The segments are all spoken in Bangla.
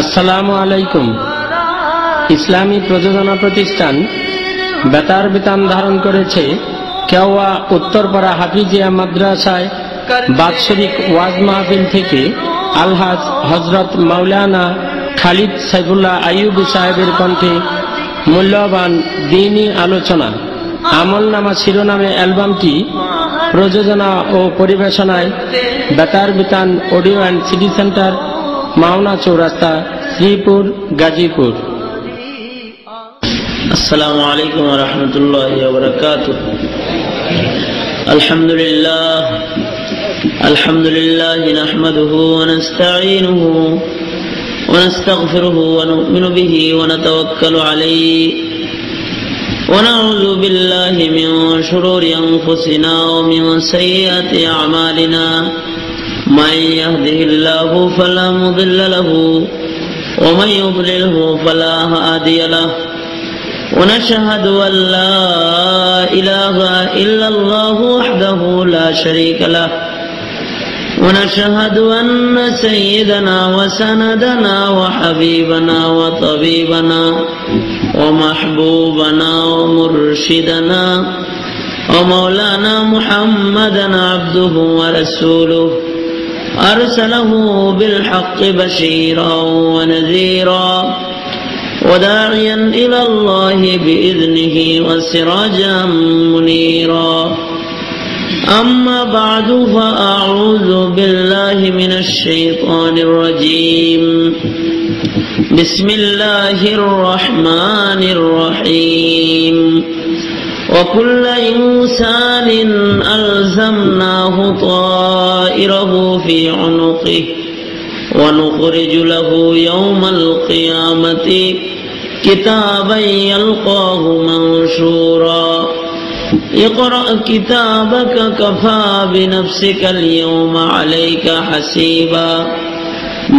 আসসালামু আলাইকুম। ইসলামী প্রযোজনা প্রতিষ্ঠান বেতার বিতান ধারণ করেছে কেওয়া উত্তরপাড়া হাফিজিয়া মাদ্রাসায় বাৎসরিক ওয়াজ মাহফিল থেকে আলহাজ হযরত মাওলানা খালিদ সাইফুল্লাহ আইয়ুবী সাহেবের কণ্ঠে মূল্যবান দ্বীনী আলোচনা আমলনামা শিরোনামে অ্যালবামটি প্রযোজনা ও পরিবেশনায় Betar Bitan audio and CD centre, Mawna Chowrasta, Sreepur, Gazipur. আসসালামু আলাইকুম ওয়া রাহমাতুল্লাহি ওয়া বারাকাতুহু। আলহামদুলিল্লাহ নাহমাদুহু ওয়া নাস্তাঈনুহু ওয়া নাস্তাগফিরুহু ওয়া নু'মিনু বিহি ওয়া নাতাওয়াক্কালু আলাইহি ওয়া নাউযু বিল্লাহি মিন শুরুরি আনফুসিনা ওয়া মিন সাইয়্যাতি আ'মালিনা। من يهده الله فلا مضل له ومن يضلله فلا هادي له ونشهد أن لا إله إلا الله وحده لا شريك له ونشهد أن سيدنا وسندنا وحبيبنا وطبيبنا ومحبوبنا ومرشدنا ومولانا محمدا عبده ورسوله أرسله بالحق بشيرا ونذيرا وداعيا إلى الله بإذنه وسراجا منيرا. أما بعد فأعوذ بالله من الشيطان الرجيم. بسم الله الرحمن الرحيم. وكل إنسان ألزمناه طائره في عنقه ونخرج له يوم القيامة كتابا يلقاه منشورا. اقرأ كتابك كفى بنفسك اليوم عليك حسيبا.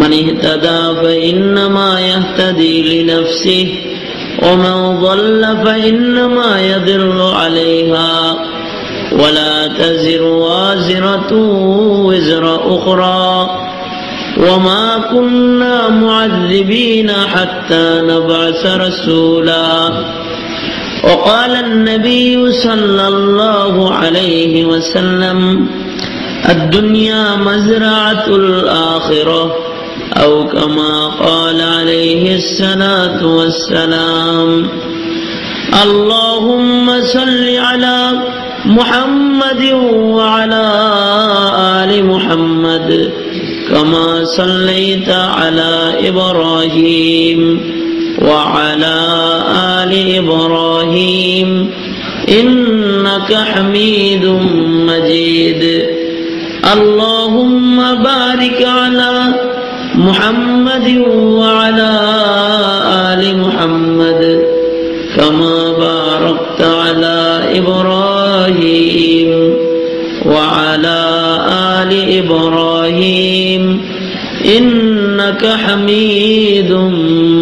من اهتدى فإنما يهتدي لنفسه ومن ضل فإنما يضل عليها ولا تزر وازرة وزر أخرى وما كنا معذبين حتى نبعث رسولا. وقال النبي صلى الله عليه وسلم الدنيا مزرعة الآخرة أو كما قال عليه الصلاة والسلام. اللهم صل على محمد وعلى آل محمد كما صليت على إبراهيم وعلى آل إبراهيم إنك حميد مجيد. اللهم بارك على محمد وعلى آل محمد كما باركت على إبراهيم وعلى آل إبراهيم إنك حميد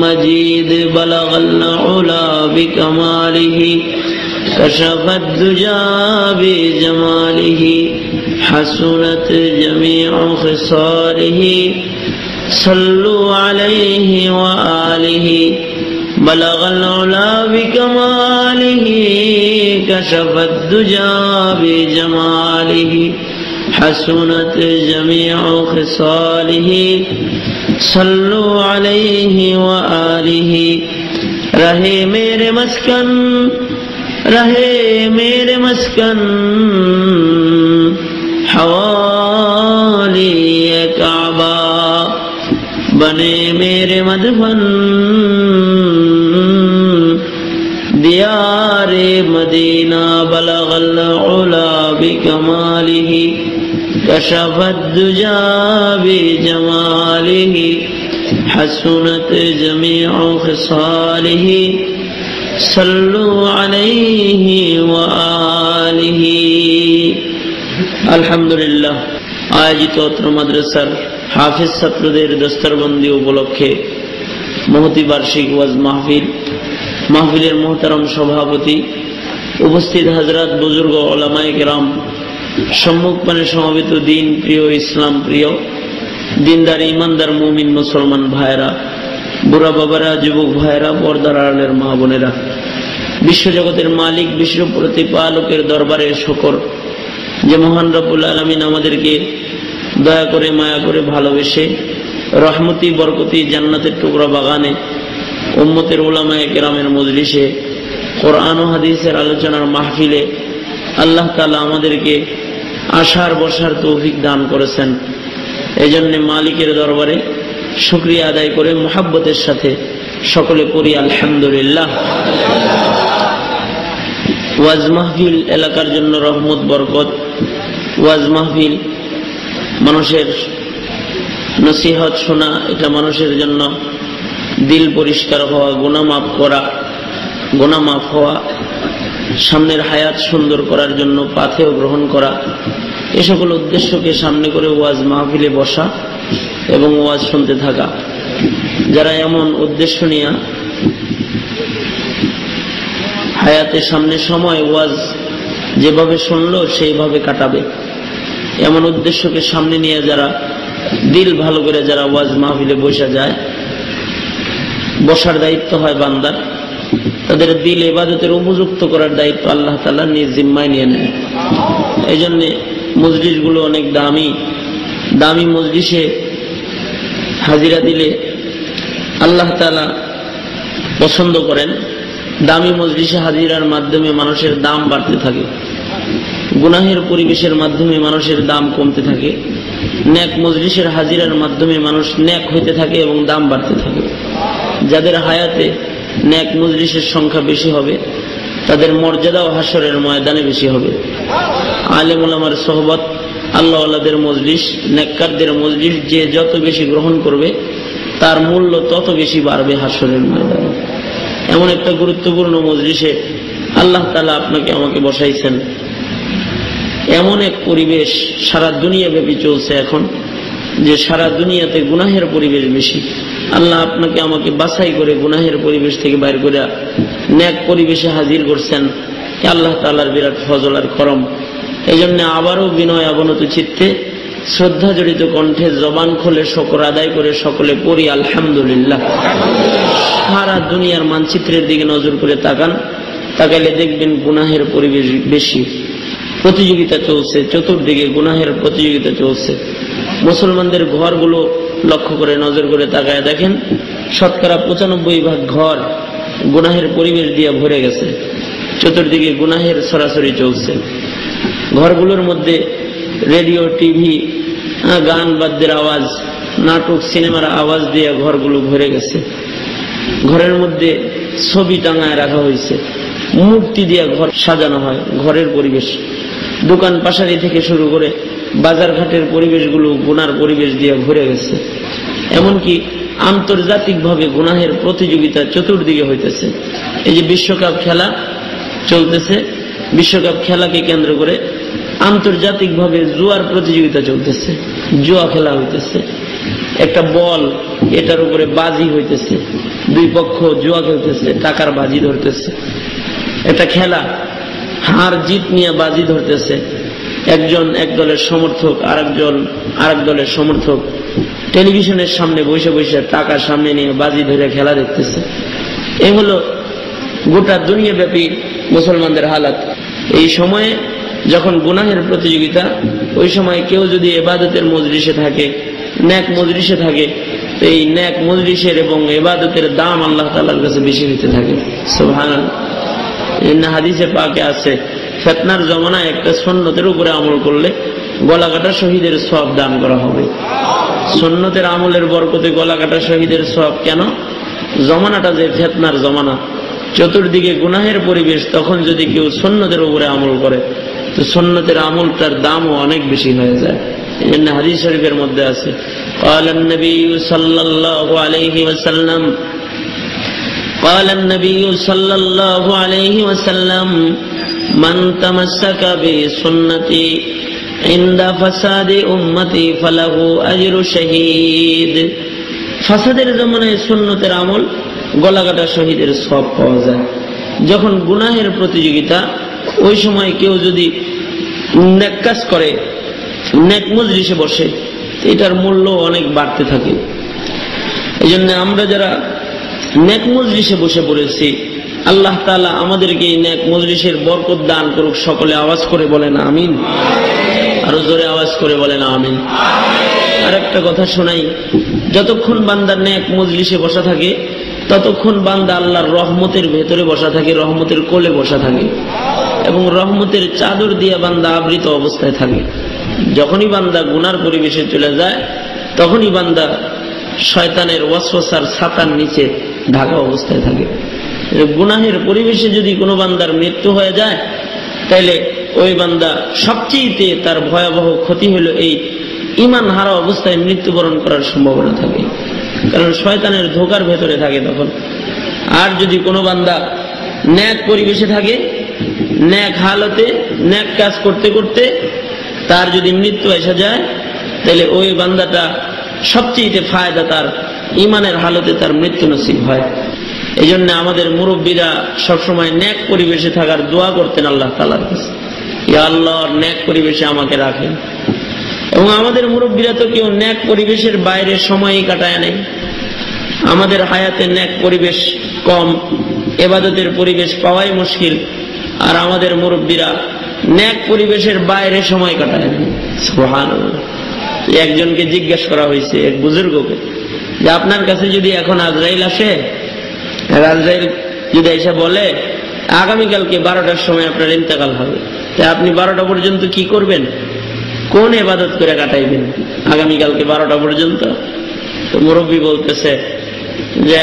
مجيد. بلغ العلا بكماله كشف الدجى بجماله حسنت جميع خصاله. صلوا عليه وآله. بلغ العلا بكماله كشف الدجى بجماله حسنت جميع خصاله. صلوا عليه وآله. رہے میرے مسکن رہے میرے مسکن حوالی کعبہ بنے میرے مدفن دیار مدینہ. بلغ العلا بکمالہ کشف الدجى بجمالہ حسنت جميع خصاله. صلوا عليه وآله. আলহামদুলিল্লাহ। আয়োজিত অত্র মাদ্রাসার হাফিজ ছাত্রদের দস্তরবন্দি উপলক্ষে মহতি বার্ষিক ওয়াজ মাহফিলের মোহতারাম সভাপতি, উপস্থিত হযরত বুজুর্গ উলামায়ে কেরাম, সম্মুখপানে সমবেত দিন প্রিয়, ইসলাম প্রিয়, দিনদার ইমানদার মুমিন মুসলমান ভাইরা, বুড়া বাবারা, যুবক ভাইয়েরা, পর্দার আড়ালের মা বোনেরা, বিশ্বজগতের মালিক বিশ্ব প্রতিপালকের দরবারে শকর যে মহান রব্বুল আলামিন আমাদেরকে দয়া করে, মায়া করে, ভালোবেসে রহমতি বরকতি জান্নাতের টুকরা বাগানে উম্মতের উলামায়ে কেরামের মজলিসে কোরআন ও হাদিসের আলোচনার মাহফিলে আল্লাহ তাআলা আমাদেরকে আসার বসার তৌফিক দান করেছেন। এই জন্য মালিকের দরবারে শুকরিয়া আদায় করে মুহাব্বতের সাথে সকলে পড়ি আলহামদুলিল্লাহ। ওয়াজ মাহফিল এলাকার জন্য রহমত বরকত। ওয়াজ মাহফিল মানুষের নসিহত শোনা, এটা মানুষের জন্য দিল পরিষ্কার হওয়া, গুনাহ মাফ করা, গুনাহ মাফ হওয়া, সামনের হায়াত সুন্দর করার জন্য পাথেয় গ্রহণ করা, এ সকল উদ্দেশ্যকে সামনে করে ওয়াজ মাহফিলে বসা এবং ওয়াজ শুনতে থাকা। যারা এমন উদ্দেশ্য নিয়ে হায়াতের সামনে সময় ওয়াজ যেভাবে শুনলো সেইভাবে কাটাবে, এমন উদ্দেশ্যকে সামনে নিয়ে যারা দিল ভালো করে যারা ওয়াজ মাহফিলে বসা যায়, বসার দায়িত্ব হয় বান্দার, তাদের দিল ইবাদতের উপযুক্ত করার দায়িত্ব আল্লাহ তাআলা নিজ জিম্মায় নিয়ে নেন। এই জন্য মজলিসগুলো অনেক দামি দামি মজলিসে হাজিরা দিলে আল্লাহ তাআলা পছন্দ করেন। দামি মজলিসে হাজিরার মাধ্যমে মানুষের দাম বাড়তে থাকে, গুনাহের পরিবেশের মাধ্যমে মানুষের দাম কমতে থাকে। নেক মজলিসের হাজিরার মাধ্যমে মানুষ নেক হইতে থাকে এবং দাম বাড়তে থাকে। যাদের হায়াতে নেক মজলিসের সংখ্যা বেশি হবে তাদের মর্যাদাও হাসরের ময়দানে বেশি হবে। আলেম ওলামার সোহবত, আল্লাহ ওয়ালাদের মজলিস, নেককারদের মজলিস যে যত বেশি গ্রহণ করবে তার মূল্য তত বেশি বাড়বে হাসরের ময়দানে। এমন একটা গুরুত্বপূর্ণ মজলিসে আল্লাহ তাআলা আপনাকে আমাকে বসাইছেন। এমন এক পরিবেশ সারা দুনিয়া ব্যাপী চলছে এখন, যে সারা দুনিয়াতে গুনাহের পরিবেশ বেশি। আল্লাহ আপনাকে আমাকে বাছাই করে গুনাহের পরিবেশ থেকে বাইর করে নেক পরিবেশে হাজির করছেন, আল্লাহ তাআলার বিরাট ফজল আর করম। এই জন্য আবারও বিনয় অবনত চিত্তে শ্রদ্ধা জড়িত কণ্ঠে জবান খুলে শুকর আদায় করে সকলে পড়ি আলহামদুলিল্লাহ। সারা দুনিয়ার মানচিত্রের দিকে নজর করে তাকান, তাকাইলে দেখবেন গুনাহের পরিবেশ বেশি, প্রতিযোগিতা চলছে, চতুর্দিকে গুনাহের প্রতিযোগিতা চলছে। মুসলমানদের ঘরগুলো লক্ষ্য করে নজর করে তাকায় দেখেন, শতকরা 95% ঘর গুনাহের পরিবেশ দিয়ে ভরে গেছে। চতুর্দিকে গুনাহের সরাসরি চলছে। ঘরগুলোর মধ্যে রেডিও, টিভি, গান বাদ্যের আওয়াজ, নাটক, সিনেমার আওয়াজ দিয়ে ঘরগুলো ভরে গেছে। ঘরের মধ্যে ছবি টাঙায় রাখা হয়েছে, মূর্তি দিয়ে ঘর সাজানো হয়। ঘরের পরিবেশ, দোকান পাশারি থেকে শুরু করে বাজার ঘাটের পরিবেশগুলো গুনার পরিবেশ দিয়ে ভরে গেছে। এমনকি আন্তর্জাতিকভাবে গুনাহের প্রতিযোগিতা চতুর্দিকে হইতেছে। এই যে বিশ্বকাপ খেলা চলতেছে, বিশ্বকাপ খেলাকে কেন্দ্র করে আন্তর্জাতিকভাবে জুয়ার প্রতিযোগিতা চলতেছে, জুয়া খেলা হইতেছে। একটা বল, এটার উপরে বাজি হইতেছে, দুই পক্ষ জুয়া খেলতেছে, টাকার বাজি ধরতেছে। একটা খেলা, হার জিত নিয়ে বাজি ধরতেছে। একজন এক দলের সমর্থক, আরেকজন আরেক দলের সমর্থক টেলিভিশনের সামনে বসে বসে টাকা সামনে নিয়ে বাজি ধরে খেলা দেখতেছে। এই হলো গোটা দুনিয়াব্যাপী মুসলমানদের হালাত। এই সময়ে যখন গুনাহের প্রতিযোগিতা, ওই সময় কেউ যদি ইবাদতের মজলিসে থাকে, নেক মজলিসে থাকে, তো এই নেক মজলিসের এবং ইবাদতের দাম আল্লাহ তাআলার কাছে বেশি হতে থাকে। সুবহানাল্লাহ। হাদিসে পাকে আছে, ফিতনার জমানায় একটা সুন্নতের উপরে আমল করলে গলা কাটা শহীদের সওয়াব দান করা হবে। সুন্নতের আমলের বরকতে গলা কাটা শহীদের সওয়াব। কেন? জমানাটা যে ফিতনার জমানা, চতুর্দিকে গুনাহের পরিবেশ, তখন যদি কেউ সুন্নতের উপরে আমল করে তো সুন্নতের আমলটার দামও অনেক বেশি হয়ে যায়। এই জন্য হাদিস শরীফের মধ্যে আছে, قال النبي صلى الله عليه وسلم قال النبي صلى الله عليه وسلم من تمسك بسنتي عند فساد امتي فله اجر شهيد। ফাসাদের জমানায় সুন্নতের আমল, গলা কাটা শহীদের সওয়াব পাওয়া যায়। যখন গুনাহের প্রতিযোগিতা, ওই সময় কেউ যদি নেক কাজ করে, নেক মজলিসে বসে, এটার মূল্য অনেক বাড়তে থাকে। এই জন্য আমরা যারা নেক মজলিসে বসে পড়েছি, আল্লাহ তাআলা আমাদেরকে এই নেক মজলিসের বরকত দান করুক। সকলে আওয়াজ করে বলেন আমিন, আরো জোরে আওয়াজ করে বলেন আমিন। আর একটা কথা শোনাই, যতক্ষণ বান্দা নেক মজলিসে বসা থাকে ততক্ষণ বান্দা আল্লাহর রহমতের ভেতরে বসা থাকে, রহমতের কোলে বসা থাকে এবং রহমতের চাদর দিয়ে বান্দা আবৃত অবস্থায় থাকে। যখনই বান্দা গুনার পরিবেশে চলে যায় তখনই বান্দা শয়তানের ওয়াসওয়াসার ছাতার নিচে ঢাকা অবস্থায় থাকে। গুনাহের পরিবেশে যদি কোনো বান্দার মৃত্যু হয়ে যায় তাহলে ওই বান্দা সবচেয়ে তার ভয়াবহ ক্ষতি হলো এই ঈমান হারা অবস্থায় মৃত্যুবরণ করার সম্ভাবনা থাকে, কারণ শয়তানের ধোঁকার ভেতরে থাকে তখন। আর যদি কোনো বান্দা ন্যাক পরিবেশে থাকে, ন্যাক হালতে ন্যাক কাজ করতে করতে তার যদি মৃত্যু এসে যায় তাহলে ওই বান্দাটা সবচেয়ে ফায়দা তার ঈমানের হালতে তার মৃত্যু নসিব হয়। এই জন্য আমাদের মুরব্বীরা সবসময় ন্যাক পরিবেশে থাকার দোয়া করতেন আল্লাহ তাআলার কাছে, ইয়া আল্লাহ ন্যাক পরিবেশে আমাকে রাখেন। এবং আমাদের মুরব্বীরা তো কেউ ন্যাক পরিবেশের বাইরে সময়ই কাটায় নাই। আমাদের হায়াতে ন্যাক পরিবেশ কম, ইবাদতের পরিবেশ পাওয়াই মুশকিল, আর আমাদের মুরব্বীরা ন্যাক পরিবেশের বাইরে সময় কাটায় নাই। সুবহানাল্লাহ। একজনকে জিজ্ঞেস করা হয়েছে, এক বুজুর্গকে, যে আপনার কাছে যদি এখন আজরাইল আসে, আজরাইল যদি এসে বলে আগামীকালকে 12টার সময় আপনার ইন্তেকাল হবে, তা আপনি 12টা পর্যন্ত কি করবেন, কোন ইবাদত করে কাটাইবেন আগামীকালকে 12টা পর্যন্ত? তো মুরব্বী বলতেছে যে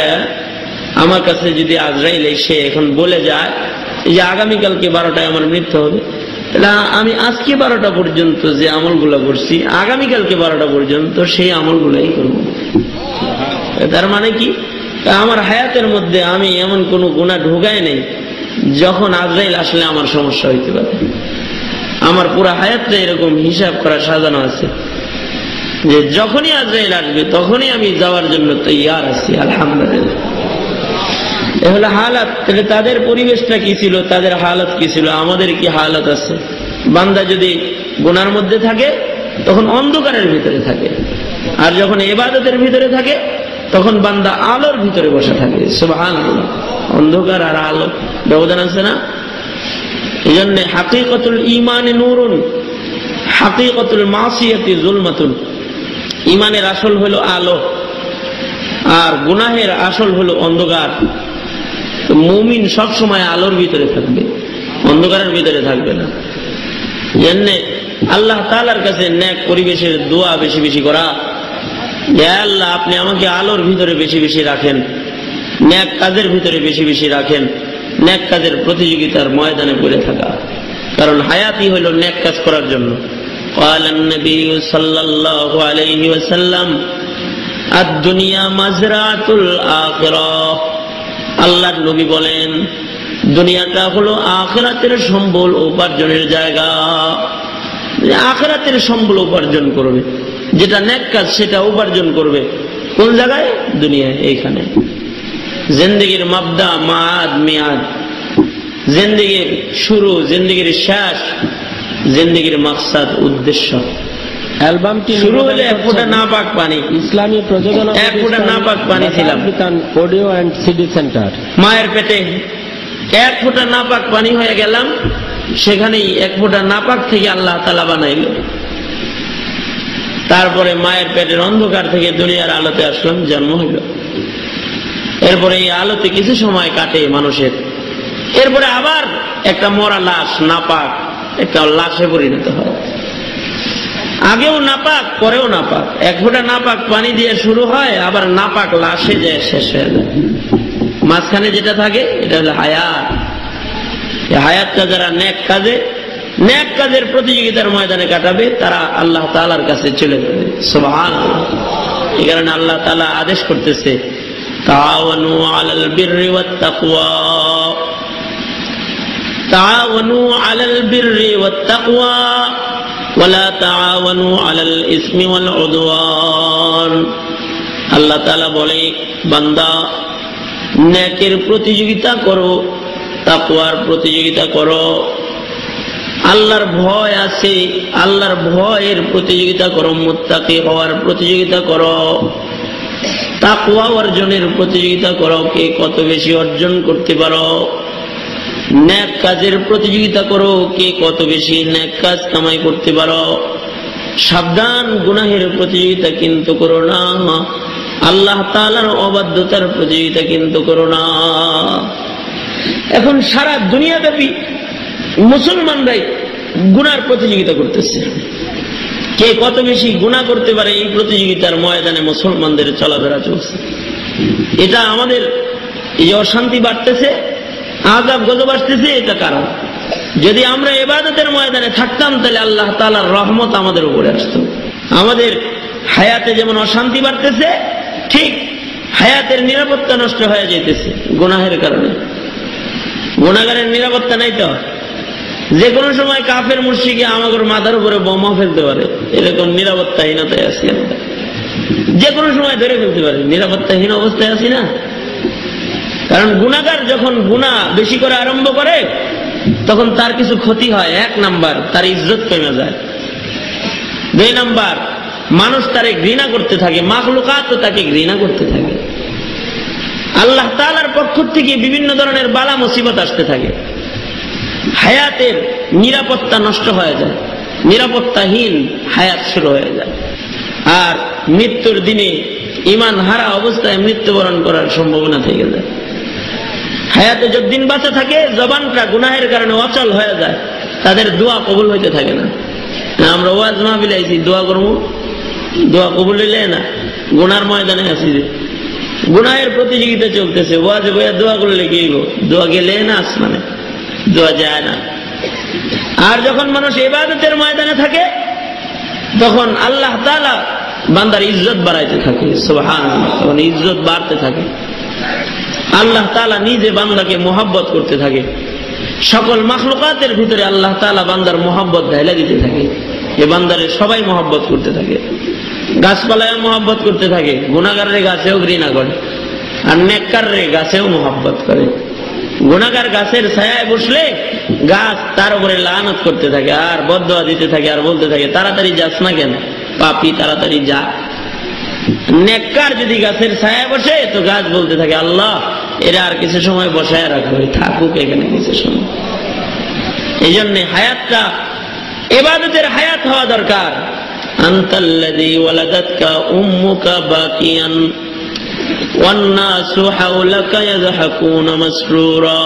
আমার কাছে যদি আজরাইল এসে এখন বলে যায় যে আগামীকালকে 12টায় আমার মৃত্যু হবে, তাহলে আমি আজকে 12টা পর্যন্ত যে আমলগুলো করছি আগামীকালকে 12টা পর্যন্ত সেই আমলগুলাই করব। তার মানে কি, আমার হায়াতের মধ্যে আমি এমন কোনো গুনাহ ঢোকাই নাই যখন আজরাইল আসলে আমার সমস্যা হইতে পারে। আমার পুরো হায়াতটা এরকম হিসাব করা সাজানো আছে যে যখনই আজরাইল আসবে তখনই আমি যাওয়ার জন্য তৈয়ার আছি। আলহামদুলিল্লাহ। এ হলো হালাত। তাহলে তাদের পরিবেশটা কি ছিল, তাদের হালাত কি ছিল, আমাদের কি হালাত আছে? বান্দা যদি গুনার মধ্যে থাকে তখন অন্ধকারের ভিতরে থাকে, আর যখন ইবাদতের ভিতরে থাকে তখন বান্দা আলোর ভিতরে বসে থাকে। সুবহানাল্লাহ। অন্ধকার আর আলো ব্যবধান আছে না? এই জন্য হাকিকতুল ঈমানে নূরুন, হাকিকতুল মাসিয়াতি যুলমাতুন। ঈমানের আসল হলো আলো আর গুনাহের আসল হলো অন্ধকার। তো মুমিন সব সময় আলোর ভিতরে থাকবে, অন্ধকারের ভিতরে থাকবে না। জন্য আল্লাহ তাআলার কাছে নেক পরিবেশের দোয়া বেশি বেশি করা, হে আল্লাহ আপনি আমাকে আলোর ভিতরে বেশি বেশি রাখেন, নেক কাজের ভিতরে বেশি বেশি রাখেন, নেক কাজের প্রতিযোগিতার ময়দানে পড়ে থাকা। কারণ হায়াতই হলো নেক কাজ করার জন্য। قال النبي صلى الله عليه وسلم الدنيا مزرعة الآخرة। আল্লাহর নবী বলেন দুনিয়াটা হলো আখিরাতের সম্বল উপার্জনের জায়গা। আখিরাতের সম্বল উপার্জন করবে, যেটা নেক কাজ সেটা উপার্জন করবে কোন জায়গায়? দুনিয়ায়। এইখানে জিন্দেগির মাবদা, মাদ, মিয়াদ, জিন্দেগির শুরু, জিন্দেগির শেষ, জিন্দেগির মাকসাদ, উদ্দেশ্য। অ্যালবামটি শুরু হলে এক ফোঁটা নাপাক পানি, ইসলামী প্রযোজনা, এক ফোঁটা নাপাক পানি ছিলাম অডিও অ্যান্ড সিডি সেন্টার। মায়ের পেটে এক ফোঁটা নাপাক পানি হয়ে গেলাম, সেখানেই এক ফোঁটা নাপাক থেকে আল্লাহ তাআলা বানাইল। তারপরে মায়ের পেটের অন্ধকার থেকে দুনিয়ার আলোতে আসলাম, জন্ম হইল। এরপরে এই আলোতে কিছু সময় কাটে মানুষের, এরপরে আবার একটা মরা লাশ, নাপাক একটা লাশে পরিণত হয়। আগেও নাপাক, পরেও নাপাক। এক ফোঁটা নাপাক পানি দিয়ে শুরু হয়, আবার নাপাক লাশে যায় শেষ হয়ে যায়। মাঝখানে যেটা থাকে এটা হলো হায়াত। এই হায়াতটা যারা নেক কাজে, নেক কাজের প্রতিযোগিতার ময়দানে কাটাবে তারা আল্লাহ তাআলার কাছে চলে যাবে। সুবহানাল্লাহ। এই কারণে আল্লাহ তাআলা আদেশ করতেছে তাআওয়ানু আলাল বিররি ওয়াত তাকওয়া, তাআওয়ানু আলাল বিররি ওয়াত তাকওয়া ওয়ালা তাআওয়ানু আলাল ইসমি ওয়াল উদওয়ান। আল্লাহ তাআলা বলে বান্দা নেকের প্রতিযোগিতা করো, তাকওয়ার প্রতিযোগিতা করো। আল্লাহর ভয় আছে, আল্লাহর ভয়ের প্রতিযোগিতা করো, মুত্তাকি হওয়ার প্রতিযোগিতা করো। তাকওয়া অর্জনের প্রতিযোগিতা করো, কে কত বেশি অর্জন করতে পারো। নেক কাজের প্রতিযোগিতা করো, কে কত বেশি নেক কাজ কামাই করতে পারো। সাবধান, গুনাহের প্রতিযোগিতা কিন্তু করো না, আল্লাহ তাআলার অবাধ্যতার প্রতিযোগিতা কিন্তু করো না। এখন সারা দুনিয়াব্যাপী মুসলমানরাই গুনার প্রতিযোগিতা করতেছে, কে কত বেশি গুনাহ করতে পারে এই প্রতিযোগিতার ময়দানে মুসলমানদের চলাফেরা চলছে। এটা আমাদের এই অশান্তি বাড়তেছে, আযাব গজব আসতেছে, এটা কারণ। যদি আমরা ইবাদতের ময়দানে থাকতাম তাহলে আল্লাহ তাআলার রহমত আমাদের উপরে আসতো। আমাদের হায়াতে যেমন অশান্তি বাড়তেছে, ঠিক হায়াতের নিরাপত্তা নষ্ট হয়ে যাইতেছে গুনাহের কারণে। গুনাহগারের নিরাপত্তা নাই তো, যে কোনো সময় কাফের মুশরিক আমাদের মাথার উপরে বোমা ফেলতে পারে, এরকম নিরাপত্তাহীনতায় আছি আমরা। যে কোনো সময় ধরে ফেলতে পারে, নিরাপত্তাহীন অবস্থায় আছি না। কারণ গুনাহগার যখন গুনাহ বেশি করে আরম্ভ করে তখন তার কিছু ক্ষতি হয়। 1 নাম্বার, তার ইজ্জত কমে যায়। 2 নাম্বার, মানুষ তারে ঘৃণা করতে থাকে, মাখলুকাত তাকে ঘৃণা করতে থাকে। আল্লাহ তাআলার পক্ষ থেকে বিভিন্ন ধরনের বালা মুসিবত আসতে থাকে। হায়াতের নিরাপত্তা নষ্ট হয়ে যায়, নিরাপত্তাহীন হায়াত শুরু হয়ে যায়। আর মৃত্যুর দিনে ঈমান হারা অবস্থায় মৃত্যুবরণ করার সম্ভাবনা থেকে যায়। হায়াতে যতদিন বাঁচা থাকে জবানটা গুনাহের কারণে অচল হয়ে যায়, তাদের দোয়া কবুল হইতে থাকে না। আমরা ওয়াজ মাহফিলে আইছি, দোয়া করবো, দোয়া কবুল হইলে না, গুনার ময়দানে আছি, গুনাহের প্রতিযোগিতা চলতেছে। ওয়াজে বইয়া দোয়া করলে কি হইব? দোয়া গেলে না আসমানে, দোয়া যায় না। আর যখন মানুষ ইবাদতের ময়দানে থাকে তখন আল্লাহ তাআলা বান্দার ইজ্জত বাড়াইতে থাকে, সুবহানাল্লাহ, তখন ইজ্জত বাড়তে থাকে। আল্লাহ তাআলা নিজে বান্দাকে মোহাব্বত করতে থাকে। সকল মাখলুকাতের ভিতরে আল্লাহ তাআলা বান্দার মোহাব্বত ঢাইলা দিতে থাকে। এই বান্দারে সবাই মোহাব্বত করতে থাকে, গাছপালায় মোহাব্বত করতে থাকে। গুনাহগারের গাছেও ঘৃণা করে, আর নেককারের গাছেও মোহাব্বত করে। গুনাহগার গাছের ছায়ায় বসলে গাছ তার উপরে লানত করতে থাকে আর বদদোয়া দিতে থাকে, আর বলতে থাকে তাড়াতাড়ি যাস না কেন পাপী, তাড়াতাড়ি যা। নেককার যদি গাছের ছায়ায় বসে তো গাছ বলতে থাকে আল্লাহ এরা আর কিছু সময় বসায় রাখবে, থাকুক এখানে কিছু সময়। এই জন্য হায়াতটা ইবাদতের হায়াত হওয়া দরকার। আনতাল্লাযী ওয়ালাদাতকা উম্মুকা বাকিয়ান ওয়ান নাসু হাওলাকা ইয়াযহাকুনা মাসরুরা।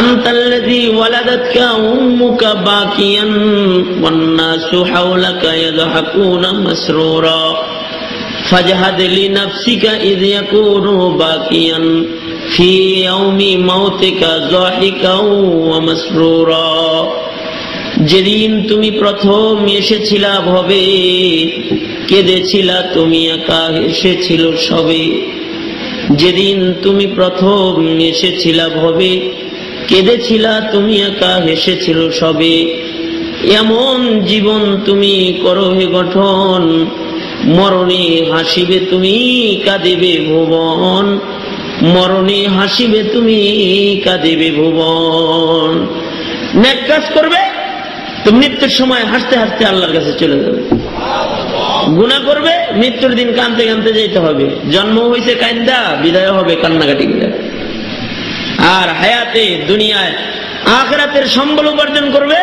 আনতাল্লাযী ওয়ালাদাতকা উম্মুকা বাকিয়ান ওয়ান নাসু হাওলাকা ইয়াযহাকুনা মাসরুরা ফাজহাদ লিনাফসিকা ইয ইয়াকুনু বাকিয়ান ফি ইয়াউমি মাউতিকা যাহিকাও ওয়া মাসরুরা। যেদিন তুমি প্রথম এসেছিলা ভবে, কেঁদেছিলা তুমি একা, হেসেছিল সবে। যেদিন তুমি প্রথম এসেছিলা ভবে, কেঁদেছিলা তুমি একা, হেসেছিল সবে। এমন জীবন তুমি করো হে গঠন, মরণে হাসিবে তুমি কাঁদিবে ভুবন। মরণে হাসিবে তুমি কাঁদিবে ভুবন। নেক কাজ করবে তো মৃত্যুর সময় হাসতে হাসতে আল্লাহর কাছে চলে যাবে। গুনাহ করবে মৃত্যুর দিন কাঁদতে কাঁদতে যেতে হবে। জন্ম হয়েছে কান্দা, বিদায় হবে কান্নাকাটি করে। আর হায়াতে দুনিয়ায় আখিরাতের সম্বল উপার্জন করবে,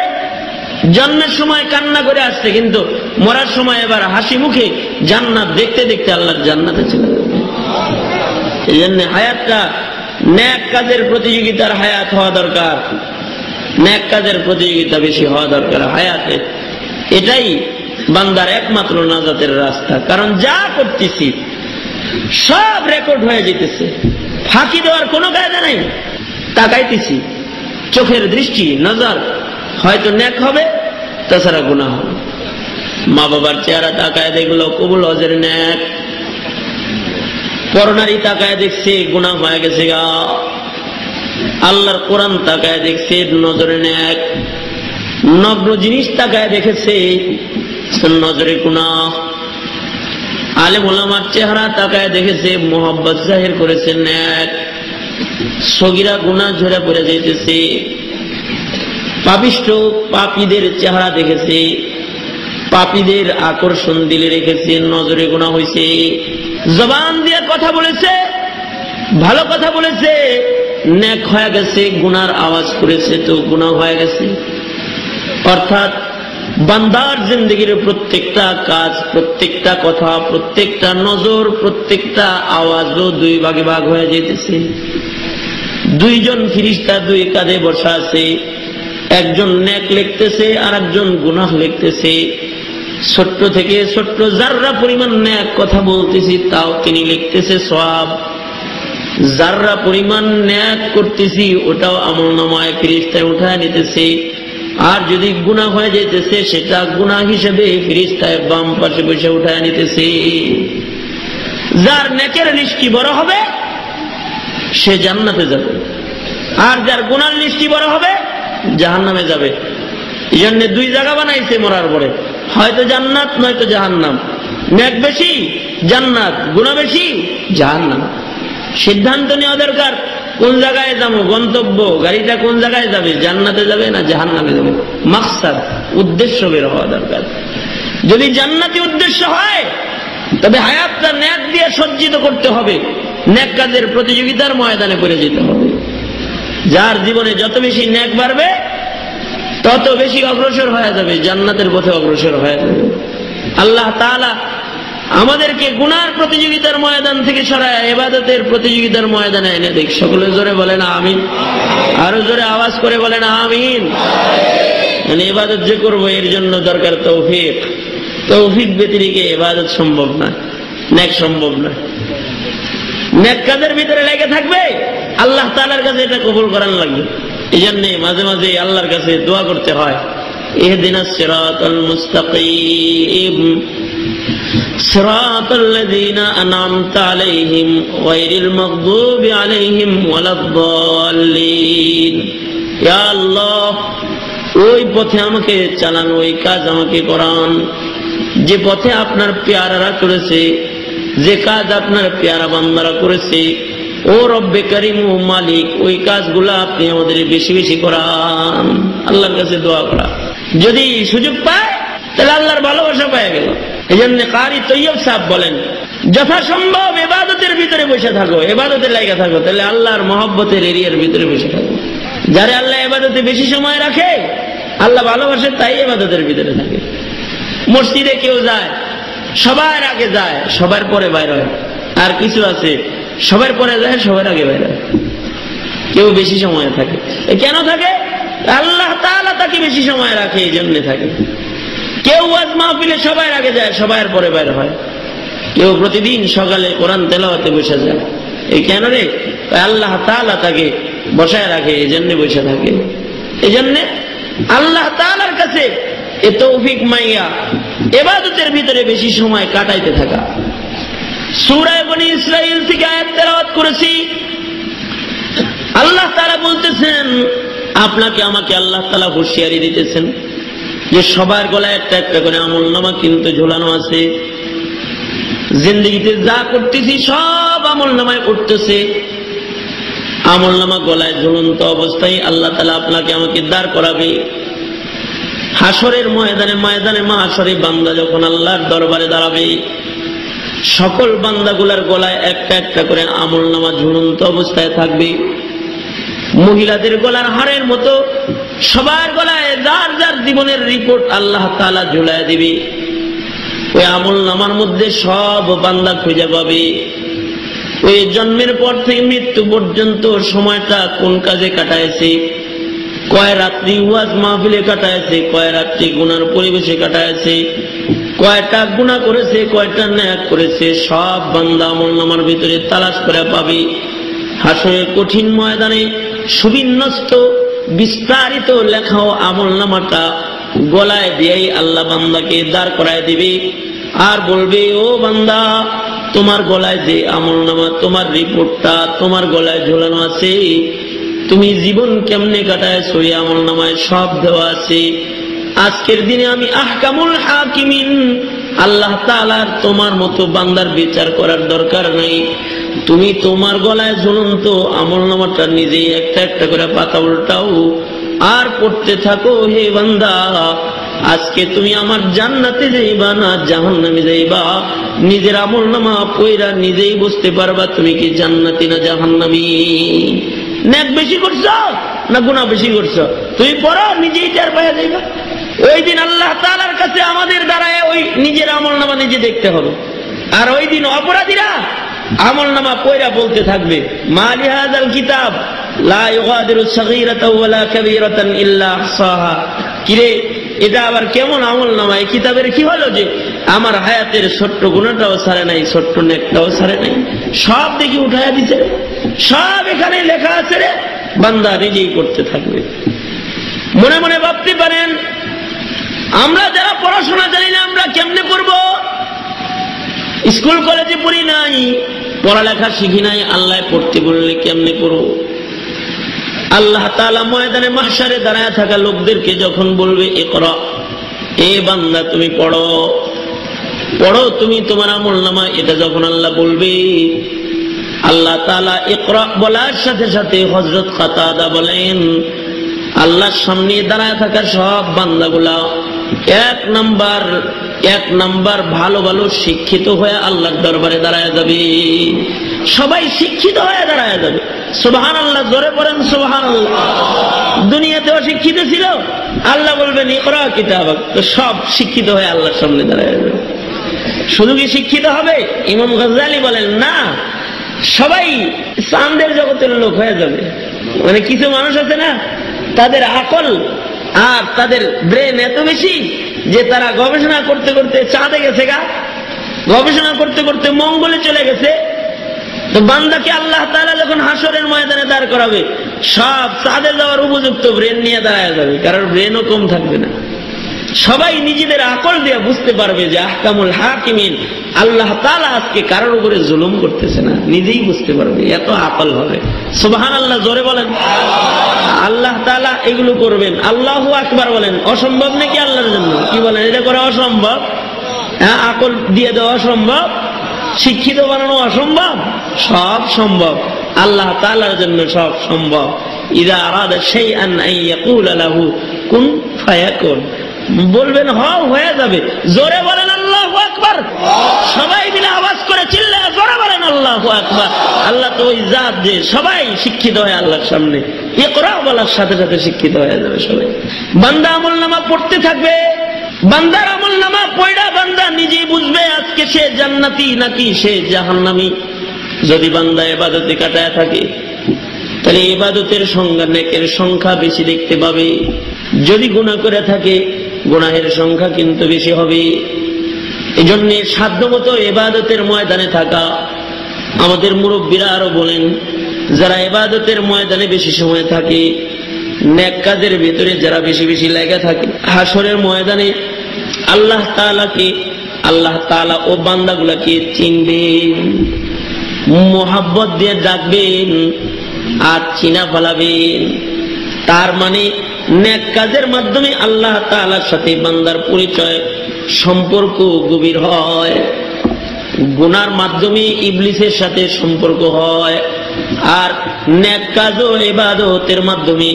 জন্মের সময় কান্না করে আসছে, কিন্তু মরার সময় এবার হাসি মুখে জান্নাত দেখতে দেখতে আল্লাহর জান্নাতে চলে যাবে। এই জন্য হায়াতটা নেক কাজের প্রতিযোগিতার হায়াত হওয়া দরকার, নেক কাজের প্রতিযোগিতা বেশি হওয়া দরকার হায়াতে। এটাই বান্দার একমাত্র নাজাতের রাস্তা। কারণ যা করতেছি সব রেকর্ড হয়ে যেতেছে, ফাঁকি দেওয়ার কোনো কায়দা নাই। তাকাইতেছি, চোখের দৃষ্টি নজর হয়তো নেক হবে, তাছাড়া গুনাহ হবে। মা বাবার চেহারা তাকায় দেখলো কবুল হজের নেক, পরনারী তাকায় দেখছে গুনাহ হয়ে গেছে গা। আল্লাহর কোরআন তাকায় দেখছে নজরে নেক, নগ্ন জিনিস তাকায় দেখেছে নজরে গুনাহ। আলেম ওলামার চেহারা তাকায় দেখেছে মোহাব্বত জাহির করেছে নেক। সগীরা গুনাহ ঝরে পড়ে যাইতেছে, পাপিষ্ঠ পাপীদের চেহারা দেখেছে পাপীদের আকর্ষণ দিলে রেখেছে, নজরে গুনাহ হয়েছে। জবান দিয়ে কথা বলেছে, ভালো কথা বলেছে, নেক হয়ে গেছে, গুনার আওয়াজ করেছে তো গুনাহ হয়ে গেছে। অর্থাৎ বান্দার জিন্দেগির প্রত্যেকটা কাজ, প্রত্যেকটা কথা, প্রত্যেকটা নজর, প্রত্যেকটা আওয়াজও দুই ভাগে ভাগ হয়ে যেতেছে। দুইজন ফেরেশতা দুই কাঁধে বসা আছে, একজন নেক লিখতেছে আর একজন গুনাহ লিখতেছে। ছোট্ট থেকে ছোট্ট জাররা পরিমাণ নেক কথা বলতেছি তাও তিনি লিখতেছে সওয়াব, জাররা পরিমাণ নেক করতেছি ওটাও আমলনামায় ফেরেশতায় উঠায় নিতেছে। আর যদি গুনাহ হয়ে যাইতেছে সেটা গুনাহ হিসেবে ফেরেশতায় বাম পাশে বসে উঠায় নিতেছে। যার নেকের লিস্টি বড় হবে সে জান্নাতে যাবে, আর যার গুনার লিস্টি বড় হবে জাহান্নামে যাবে। এই জন্য দুই জায়গা বানাইছে মরার পরে, হয়তো জান্নাত নয়তো জাহান্নাম। নেক বেশি জান্নাত, গুনাহ বেশি জাহান্নাম। সিদ্ধান্ত নেওয়া দরকার কোন জায়গায় যাবো, গন্তব্য গাড়িটা কোন জায়গায় যাবে, জান্নাতে যাবে না জাহান্নামে যাবে। মাকসাদ, উদ্দেশ্য বের হওয়া দরকার। যদি জান্নাতি উদ্দেশ্য হয় তবে হায়াতটা নেক দিয়ে সজ্জিত করতে হবে, নেক কাজের প্রতিযোগিতার ময়দানে পড়ে যেতে হবে। যার জীবনে যত বেশি নেক বাড়বে তত বেশি অগ্রসর হয়ে যাবে, জান্নাতের পথে অগ্রসর হয়ে যাবে। আল্লাহ তাআলা আমাদেরকে গুনার প্রতিযোগিতার ময়দান থেকে সরায় ইবাদতের প্রতিযোগিতার ময়দানে এনে দেখ। সকলে জোরে বলেন আমিন, আরো জোরে আওয়াজ করে বলেন আমিন। মানে ইবাদত যে করবো এর জন্য দরকার তৌফিক। তৌফিক ব্যতিরেকে ইবাদত সম্ভব না, নেক সম্ভব না। নেক কাজের ভিতরে লেগে থাকবে, আল্লাহ তাআলার কাছে এটা কবুল করার লাগবে। এই জন্য মাঝে মাঝে আল্লাহর কাছে দোয়া করতে হয়, ইহদিনাস সিরাতাল মুস্তাকিম সিরাতাল্লাযীনা আন'আমতা আলাইহিম গায়রিল মাগদুবি আলাইহিম ওয়ালাদ-দাল্লিন। ইয়া আল্লাহ, ওই পথে আমাকে চালান, ওই কাজ আমাকে করান যে পথে আপনার পেয়ারারা করেছে, যে কাজ আপনার পেয়ারা বান্দারা করেছে। ও রব্বে করিম ও মালিক, ওই কাজগুলো আপনি আমাদের বেশি বেশি করান। আল্লাহর কাছে দোয়া করা, যদি সুযোগ পায় তাহলে আল্লাহর ভালোবাসা পাওয়া গেল। এই জন্য কারি তৈয়ব সাহেব বলেন, যথাসম্ভব ইবাদতের ভিতরে বসে থাকো, ইবাদতের লাগা থাকো, তাহলে আল্লাহর মহব্বতের এরিয়ার ভিতরে বসে থাকো। যারা আল্লাহ ইবাদতে বেশি সময় রাখে আল্লাহ ভালোবাসে, তাই ইবাদতের ভিতরে থাকে। মসজিদে কেউ যায় সবার আগে যায়, সবার পরে বাইর হয়। আর কিছু আছে সবার পরে যায়, সবার আগে বাইর হয়। কেউ বেশি সময় থাকে, কেন থাকে? আল্লাহ তাআলা তাকে বেশি সময় রাখে, এই জন্য থাকে। কেউ ওয়াজ মাহফিলে সবার আগে যায়, সবার পরে বাইর হয়। কেউ প্রতিদিন সকালে কোরআন তেলাওয়াতে বসে যায়, এই কেন রে? আল্লাহ তাআলা তাকে বসায় রাখে, এই জন্য বসে থাকে। এই জন্য আল্লাহ তাআলার কাছে এ তৌফিক মাইয়া ইবাদতের ভিতরে বেশি সময় কাটাইতে থাকা। সূরা বনী ইসরাঈল থেকে আয়াত তেলাওয়াত করেছি। আল্লাহ তাআলা বলতেছেন, আপনাকে আমাকে আল্লাহ তাআলা হুঁশিয়ারি দিতেছেন যে সবার গলায় একটা একটা করে আমলনামা কিন্তু ঝোলানো আছে। জিন্দেগিতে যা করতেছি সব আমলনামায় উঠতেছে। আমলনামা গলায় ঝুলন্ত অবস্থায় আল্লাহ তাআলা আপনাকে আমাকে দাঁড় করাবে। হাসরের ময়দানে, ময়দানে মাহশরে বান্দা যখন আল্লাহর দরবারে দাঁড়াবে, সকল বান্দাগুলার গলায় একটা একটা করে আমলনামা ঝুলন্ত অবস্থায় থাকবে। মহিলাদের গলার হাড়ের মতো সবার গলায় যার যার জীবনের রিপোর্ট আল্লাহ তাআলা ঝুলায় দিবে। ওই আমলনামার মধ্যে সব বান্দা খুঁজে পাবে। ওই জন্মের পর থেকে মৃত্যু পর্যন্ত সময়টা কোন কাজে কাটাইছে, কয় রাত্রি ওয়াজ মাহফিলে কাটাইছে, কয় রাত্রি গুনার পরিবেশে কাটাইছে, কয়টা গুনাহ করেছে, কয়টা নেক করেছে, সব বান্দা আমলনামার ভিতরে তালাশ করে পাবে। হাসরের কঠিন ময়দানে সুবিন্যস্ত বিস্তারিত লেখাও আমলনামাটা গলায় দিয়েই আল্লাহ বান্দাকে দাঁড় করায় দিবে আর বলবে, ও বান্দা, তোমার গলায় যে আমলনামা, তোমার রিপোর্টটা তোমার গলায় ঝোলানো আছে, তুমি জীবন কেমনে কাটায়ছো এই আমলনামায় সব দেওয়া আছে। আজকের দিনে আমি আহকামুল হাকিমিন, আল্লাহ তাআলার তোমার মতো বান্দার বিচার করার দরকার নাই। তুমি তোমার গলায় ঝুলন্ত আমলনামাটা নিজেই একটা একটা করে পাতা উল্টাও আর পড়তে থাকো, হে বান্দা আজকে তুমি আমার জান্নাতে যাইবা না জাহান্নামে যাইবা, নিজের আমলনামা পয়রা নিজেই বুঝতে পারবা তুমি কি জান্নাতি না জাহান্নামী। নেক বেশি করছো না গুনাহ বেশি করছো, তুমি পড়ো নিজেই টের পাওয়া যাইবা। ওই দিন আল্লাহ তাআলার কাছে আমাদের দ্বারায় ওই নিজের আমলনামা নিজে দেখতে হবে। আর ওই দিন অপরাধীরা আমলনামা পয়রা বলতে থাকবে, মা লিহাযাল কিতাব লা ইউগাদিরু সাগীরাতাও ওয়ালা কাবীরাতান ইল্লা আহসাহা। কিরে এটা আবার কেমন আমলনামা, এই কিতাবের কি হলো যে আমার হায়াতের ছোট্ট গুনাহটাও ছাড়ে নাই, ছোট্ট নেকটাও ছাড়ে নাই, সব দেখি উঠায়া দিছে, সব এখানে লেখা আছে রে। বান্দা নিজেই করতে থাকবে। মনে মনে ভাবতে পারেন আমরা যারা পড়াশোনা জানি না আমরা কেমনে করব? স্কুল কলেজে পড়ি নাই, পড়ালেখা শিখি নাই, আল্লাহ পড়তে বললে কেমনে করব? আল্লাহ তাআলা ময়দানে মাহশারে দাঁড়ায় থাকা লোকদেরকে যখন বলবে ইকরা, এ বান্দা তুমি পড়ো, পড়ো তুমি তোমার আমলনামা, এটা যখন আল্লাহ বলবে, আল্লাহ তাআলা ইকরা বলার সাথে সাথে হযরত কাতাদা বলেন আল্লাহর সামনে দাঁড়ায় থাকা সব বান্দাগুলা এক নাম্বার ভালো ভালো শিক্ষিত হয়ে আল্লাহর দরবারে দাঁড়ায় যাবে। সবাই শিক্ষিত হয়ে দাঁড়ায় যাবে। সুবহানাল্লাহ, জোরে পড়েন সুবহানাল্লাহ। দুনিয়াতে অশিক্ষিত ছিল, আল্লাহ বলবেন ইকরা কিতাবাক, তো সব শিক্ষিত হয়ে আল্লাহর সামনে দাঁড়ায় যাবে। শুধু কি শিক্ষিত হবে? ইমাম গাজ্জালী বলেন না, সবাই চাঁদের জগতের লোক হয়ে যাবে। মানে কিছু মানুষ আছে না, তাদের আকল আর তাদের ব্রেন এত বেশি যে তারা গবেষণা করতে করতে চাঁদে গেছে গা, গবেষণা করতে করতে মঙ্গলে চলে গেছে। তো বান্দাকে আল্লাহ তাআলা যখন হাসরের ময়দানে দাঁড় করাবে, সব চাঁদে যাওয়ার উপযুক্ত ব্রেন নিয়ে দাঁড়ায় যাবে, কারণ ব্রেনও কম থাকবে না। সবাই নিজেদের আকল দিয়ে বুঝতে পারবে যে আহকামুল হাকিমিন, আল্লাহ তাআলা আজকে কারোর উপরে জুলুম করতেছে না, নিজেই বুঝতে পারবে, এত আকল হবে। সুবহানাল্লাহ, জোরে বলেন। আল্লাহ তাআলা এগুলো করবেন। আল্লাহু আকবার বলেন। অসম্ভব নাকি আল্লাহর জন্য? কি বলেন, এটা করা অসম্ভব? হ্যাঁ, আকল দিয়ে দেওয়া অসম্ভব, শিক্ষিত বানানো অসম্ভব, সব সম্ভব। আল্লাহ তাআলার জন্য সব সম্ভব। ইযা আরাদা শাইআন আন ইয়াকুলা লাহু কুন ফায়াকুন, বলবেন হও, হয়ে যাবে। জোরে বলেন আল্লাহু আকবার। সবাই মিলে আওয়াজ করে চিল্লায় জোরে বলেন আল্লাহু আকবার। আল্লাহ তো ওই জাত যে সবাই শিক্ষিত হয় আল্লাহর সামনে, ইকরা বলার সাথে সাথে শিক্ষিত হয়ে যাবে সবাই। বান্দা আমলনামা পড়তে থাকবে, বান্দার আমলনামা পড়া বান্দা নিজেই বুঝবে আজকে সে জান্নাতি নাকি সে জাহান্নামী। যদি বান্দা ইবাদতে কাটায় থাকে, তাহলে ইবাদতের সংখ্যা, নেকের সংখ্যা বেশি দেখতে পাবে। যদি গুনাহ করে থাকে, গুনাহের সংখ্যা কিন্তু বেশি হবে। এজন্য সাধ্যমতো ইবাদতের ময়দানে থাকা। আমাদের মুরব্বীরা আরো বলেন, যারা ইবাদতের ময়দানে বেশি সময় থাকে, নেক কাজের ভিতরে যারা বেশি বেশি লেগে থাকে, হাসরের ময়দানে আল্লাহ তাআলা ও বান্দাগুলাকে চিনবেন, মোহাব্বত দিয়ে ডাকবেন আর চিনা ফেলাবেন। তার মানে নেক কাজের মাধ্যমে আল্লাহ তাআলার সাথে বান্দার পরিচয়, সম্পর্ক গভীর হয়। গুনার মাধ্যমে ইবলিসের সাথে সম্পর্ক হয়। আর নেক কাজ ও ইবাদতের মাধ্যমে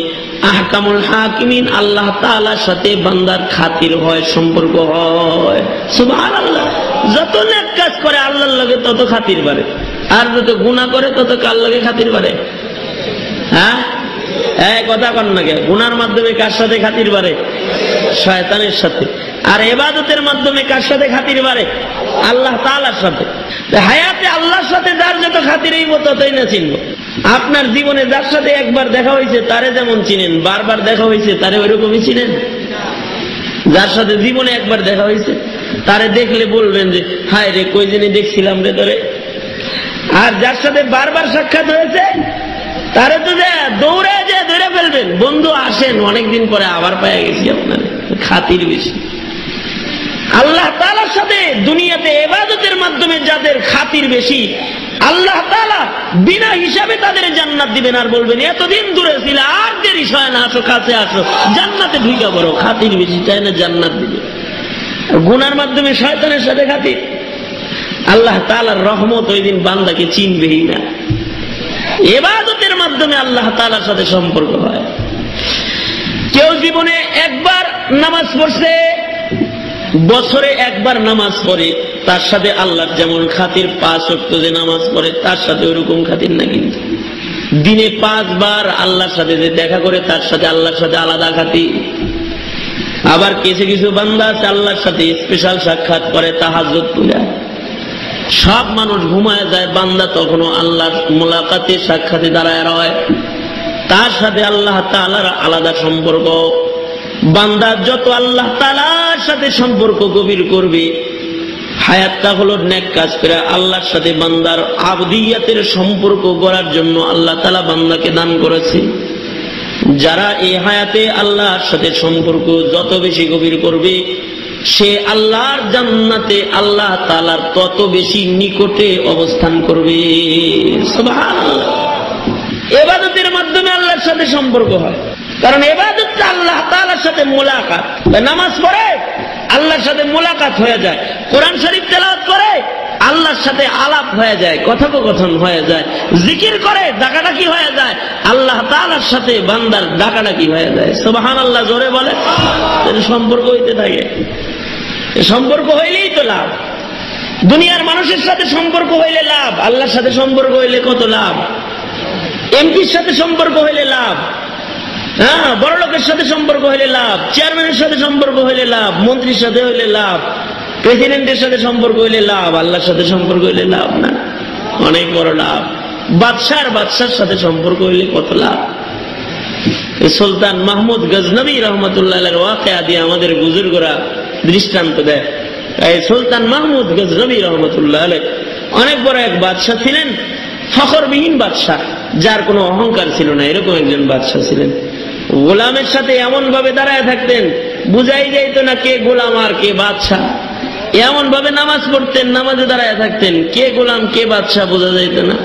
আহকামুল হাকিমিন, আল্লাহ তাআলার সাথে বান্দার খাতির হয়, সম্পর্ক হয়। সুবহানাল্লাহ। যত নেক কাজ করে আল্লাহর লগে তত খাতির বাড়ে, আর যত গুনাহ করে তত কার লগে খাতির বাড়ে? হ্যাঁ, কথা কন না কে? গুনার মাধ্যমে কার সাথে খাতির বাড়ে? শয়তানের সাথে। আর ইবাদতের মাধ্যমে কার সাথে খাতির বাড়ে? আল্লাহ তাআলার সাথে। হায়াতে আল্লাহর সাথে যার যত খাতির হইব ততই না চিনব। আপনার জীবনে যার সাথে একবার দেখা হয়েছে তারে যেমন চিনেন, বারবার দেখা হয়েছে তারে ওইরকমই চিনেন। যার সাথে জীবনে একবার দেখা হয়েছে তারে দেখলে বলবেন যে হায় রে, কই দিনে দেখছিলাম রে তোরে। আর যার সাথে বারবার সাক্ষাৎ হয়েছে তারে তো দৌড়ে ধরে ফেলবেন, বন্ধু আসেন, অনেকদিন পরে আবার পাওয়া গেছি আপনার, খাতির বেশি। আল্লাহ তাআলার সাথে দুনিয়াতে ইবাদতের মাধ্যমে যাদের খাতির বেশি, আল্লাহ তাআলা বিনা হিসাবে তাদের জান্নাত দিবেন। আর বলবেন এতদিন দূরে ছিল, আর দেরি হয় না, আসো কাছে আসো, জান্নাতে ঢুকে পড়ো। খাতির বেশি, চাই না জান্নাত দিবে। গুনার মাধ্যমে শয়তানের সাথে খাতির, আল্লাহ তাআলার রহমত ওই দিন বান্দাকে চিনবেই না। ইবাদতের মাধ্যমে আল্লাহ তাআলার সাথে সম্পর্ক হয়। কেউ জীবনে একবার নামাজ পড়ছে, বছরে একবার নামাজ পড়ে, তার সাথে আল্লাহর যেমন খাতির 5 ওয়াক্ত যে নামাজ পড়ে তার সাথে ওরকম খাতির না। কিন্তু দিনে 5 বার আল্লাহর সাথে যে দেখা করে তার সাথে আল্লাহর সাথে আলাদা খাতির। আবার কিছু কিছু বান্দা আছে আল্লাহর সাথে স্পেশাল সাক্ষাৎ করে তাহাজ্জুদ পড়ে। সব মানুষ ঘুমায় যায়, বান্দা তখনও আল্লাহর মোলাকাতে সাক্ষাতে দাঁড়ায় রয়, তার সাথে আল্লাহ তাআলার আলাদা সম্পর্ক। বান্দা যত আল্লাহ তাআলার সাথে সম্পর্ক গভীর করবে, হায়াতটা হলো নেক কাজ করে আল্লাহর সাথে বান্দার আবদিয়াতের সম্পর্ক গড়ার জন্য আল্লাহ তাআলা বান্দাকে দান করেছে। যারা এই হায়াতে আল্লাহর সাথে সম্পর্ক যত বেশি গভীর করবে, সে আল্লাহর জান্নাতে আল্লাহ তাআলার তত বেশি নিকটে অবস্থান করবে। সুবহানাল্লাহ। ইবাদতের মাধ্যমে আল্লাহর সাথে সম্পর্ক হয়, কারণ ইবাদতটা আল্লাহ তাআলার সাথে মোলাকাত। নামাজ পড়ে আল্লাহর সাথে মোলাকাত হয়ে যায়, কোরআন শরীফ তেলাওয়াত করে আল্লাহর সাথে আলাপ হয়ে যায়, কথোপকথন হয়ে যায়, জিকির করে ডাকাডাকি হয়ে যায়, আল্লাহ তাআলার সাথে বান্দার ডাকাডাকি হয়ে যায়। সুবহানাল্লাহ জোরে বলে। সম্পর্ক হইতে থাকে, সম্পর্ক হইলেই তো লাভ। দুনিয়ার মানুষের সাথে সম্পর্ক হইলে লাভ, আল্লাহর সাথে সম্পর্ক হইলে কত লাভ। এমপির সাথে সম্পর্ক হইলে লাভ, হ্যাঁ, বড় লোকের সাথে সম্পর্ক হইলে লাভ, চেয়ারম্যানের সাথে সম্পর্ক হইলে লাভ, মন্ত্রীর সাথে হইলে লাভ, প্রেসিডেন্টের সাথে সম্পর্ক হইলে লাভ, আল্লাহর সাথে সম্পর্ক হইলে লাভ না, অনেক বড় লাভ। বাদশার সাথে সম্পর্ক হইলে কত লাভ। সুলতান মাহমুদ গজনবী রহমতুল্লাহ আলাইহির ওয়াকিয়া দিয়ে আমাদের বুজুর্গরা দৃষ্টান্ত দেয়। এই সুলতান মাহমুদ গজনবী রহমতুল্লাহ আলাইহি অনেক বড় এক বাদশা ছিলেন, ফখরবিহীন বাদশা, যার কোনো অহংকার ছিল না, এরকম একজন বাদশা ছিলেন। গোলামের সাথে এমন ভাবে দাঁড়ায় থাকতেন বুঝাই যাইতো না কে গোলাম আর কে বাদশা। এমন ভাবে নামাজ পড়তেন, নামাজে দাঁড়ায় থাকতেন, কে গোলাম কে বাদশা বোঝা যাইত না।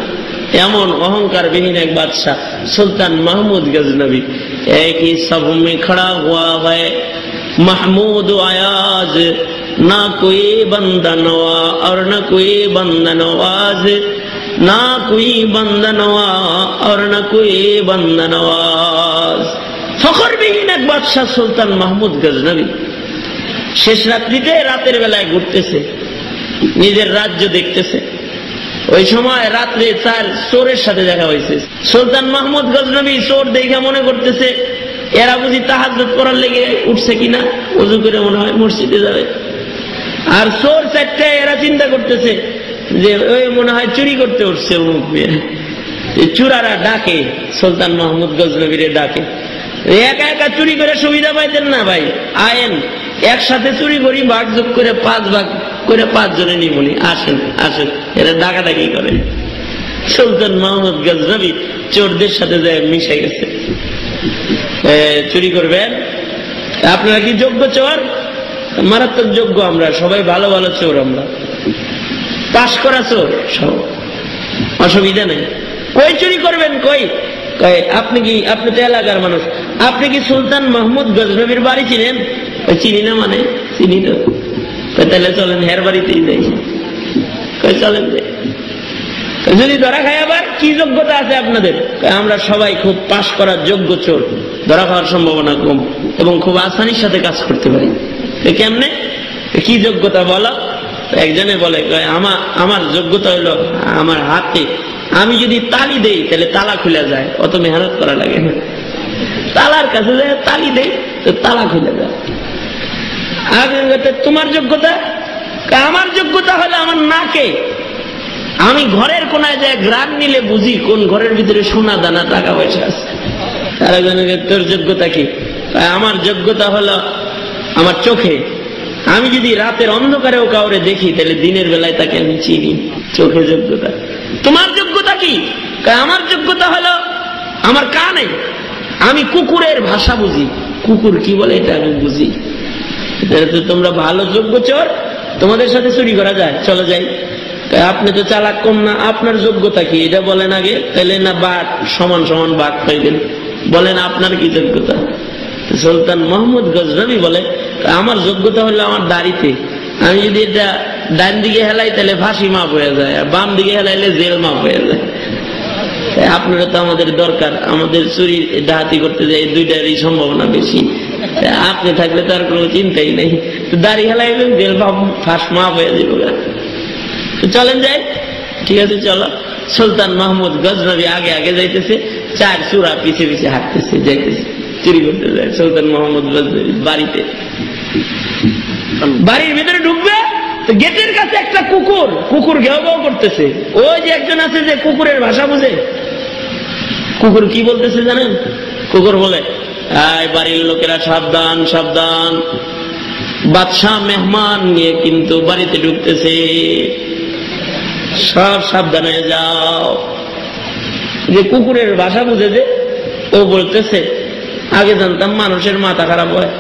এমন অহংকার বিহীন এক বাদশা সুলতান महमूद गजनबी। एक ही सब में खड़ा हुआ है महमूद आयाज, ना कोई बंदा नवा और न कोई बंदा नवाज, ना कोई बंदा नवा और न कोई बंदा नवाज। ফখর বিহীন এক বাদশা সুলতান महमूद गजनबी শেষ রাত্রিতে রাতের বেলায় ঘুরতেছে, নিজের রাজ্য দেখতেছে। ওই সময় রাত্রে 4 চোরের সাথে দেখা হয়েছে। সুলতান महमूद गजनबी চোর দেখে মনে করতেছে এরা বুঝি তাহাজ্জুদ করার লেগে উঠছে কিনা, ওযু করে মনে হয় মসজিদে যাবে। আর চোর 4টা এরা চিন্তা করতেছে যে ওই মনে হয় চুরি করতে উঠছে। চোরারা ডাকে সুলতান महमूद गजनबीরে ডাকে, একা একা চুরি করে সুবিধা পাইতেন না ভাই, আয়েন একসাথে চুরি করি, ভাগযোগ করে 5 ভাগ করে 5 জনে নিবনি, আসেন আসেন। এরা ডাকাডাকি করে। সুলতান महमूद गजनबी চোরদের সাথে যায় মিশে গেছে। চুরি করবেন আপনারা কি যোগ্য চোর? মারাত্মক যোগ্য, আমরা সবাই ভালো ভালো চোর, আমরা পাশ করা চোর, সব অসুবিধা নেই। কই চুরি করবেন? কই আপনি কি, আপনি তো এলাকার মানুষ, আপনি কি সুলতান महमूद गजनबीর বাড়ি চিনেন? চিনি না। মানে চিনি না। তাহলে চলেন হের বাড়িতেই যাই। চলেন যদি ধরা খায় আবার কি যোগ্যতা আছে আপনাদের? আমরা সবাই খুব পাশ করার যোগ্য চোর, ধরা খাওয়ার সম্ভাবনা কম এবং খুব আসানির সাথে কাজ করতে পারি। কেমনে, কি যোগ্যতা বলো? একজনে বলে আমার যোগ্যতা হলো আমার হাতে আমি যদি তালি দেই তাহলে তালা খুলে যায়, অত মেহনত করা লাগে না। তালার কাছে যায় তালি দেই তো তালা খুলে যায়। আর তোমার যোগ্যতা? আমার যোগ্যতা হলো আমার নাকে, আমি ঘরের কোনায় যায় গ্রাম নিলে বুঝি কোন ঘরের ভিতরে সোনা দানা টাকা পয়সা আছে। তারা জানে তোর যোগ্যতা কি? আমার যোগ্যতা হলো আমার চোখে, আমি যদি রাতের অন্ধকারেও কাউরে দেখি তাহলে দিনের বেলায় তাকে আমি চিনি, চোখে যোগ্যতা। তোমার যোগ্যতা কি? আমার যোগ্যতা হলো আমার কানে, আমি কুকুরের ভাষা বুঝি, কুকুর কি বলে এটা আমি বুঝি। তোমরা ভালো যোগ্য চোর, তোমাদের সাথে চুরি করা যায়, চলে যাই। আপনি তো চালাক কম না, আপনার যোগ্যতা কি এটা বলেন আগে, তাহলে না বাঘ সমান সমান বাঘ পাইবেন। বলেন আপনার কি যোগ্যতা? সুলতান महमूद गजनबी বলে আমার যোগ্যতা হলো আমার দাড়িতে, আমি যদি এটা ডান দিকে হেলাই তাহলে ফাঁসি মাপ হয়ে যায়, আর বাম দিকে হেলাইলে জেল মাপ হয়ে যায়। আপনারা তো আমাদের দরকার, আমাদের চুরি ডাহাতি করতে যায়, 2টারই সম্ভাবনা বেশি। আপনি থাকলে তো আর কোনো চিন্তাই নেই, দাড়ি হেলাইলেন জেল ফাঁস মাপ হয়ে যাবে। চলেন যাই, ঠিক আছে চলো। সুলতান মাহমুদ গজনবী আগে আগে যাইতেছে, 4 চূড়া পিছে পিছে হাঁটতেছে, যাইতেছে, চুরি করতে যায়। সুলতান মাহমুদ গজনবী বাড়িতে, বাড়ির ভিতরে ঢুকবে তো গেটের কাছে একটা কুকুর ঘেউ ঘেউ করতেছে। ওই যে একজন আছে যে কুকুরের ভাষা বুঝে, কুকুর কি বলতেছে জানেন? কুকুর বলে, আয় বাড়ির লোকেরা সাবধান সাবধান, বাদশাহ মেহমান নিয়ে কিন্তু বাড়িতে ঢুকতেছে, সব সাবধান হয়ে যাও। যে কুকুরের ভাষা বুঝে যে, ও বলতেছে, আগে জানতাম মানুষের মাথা খারাপ হয়,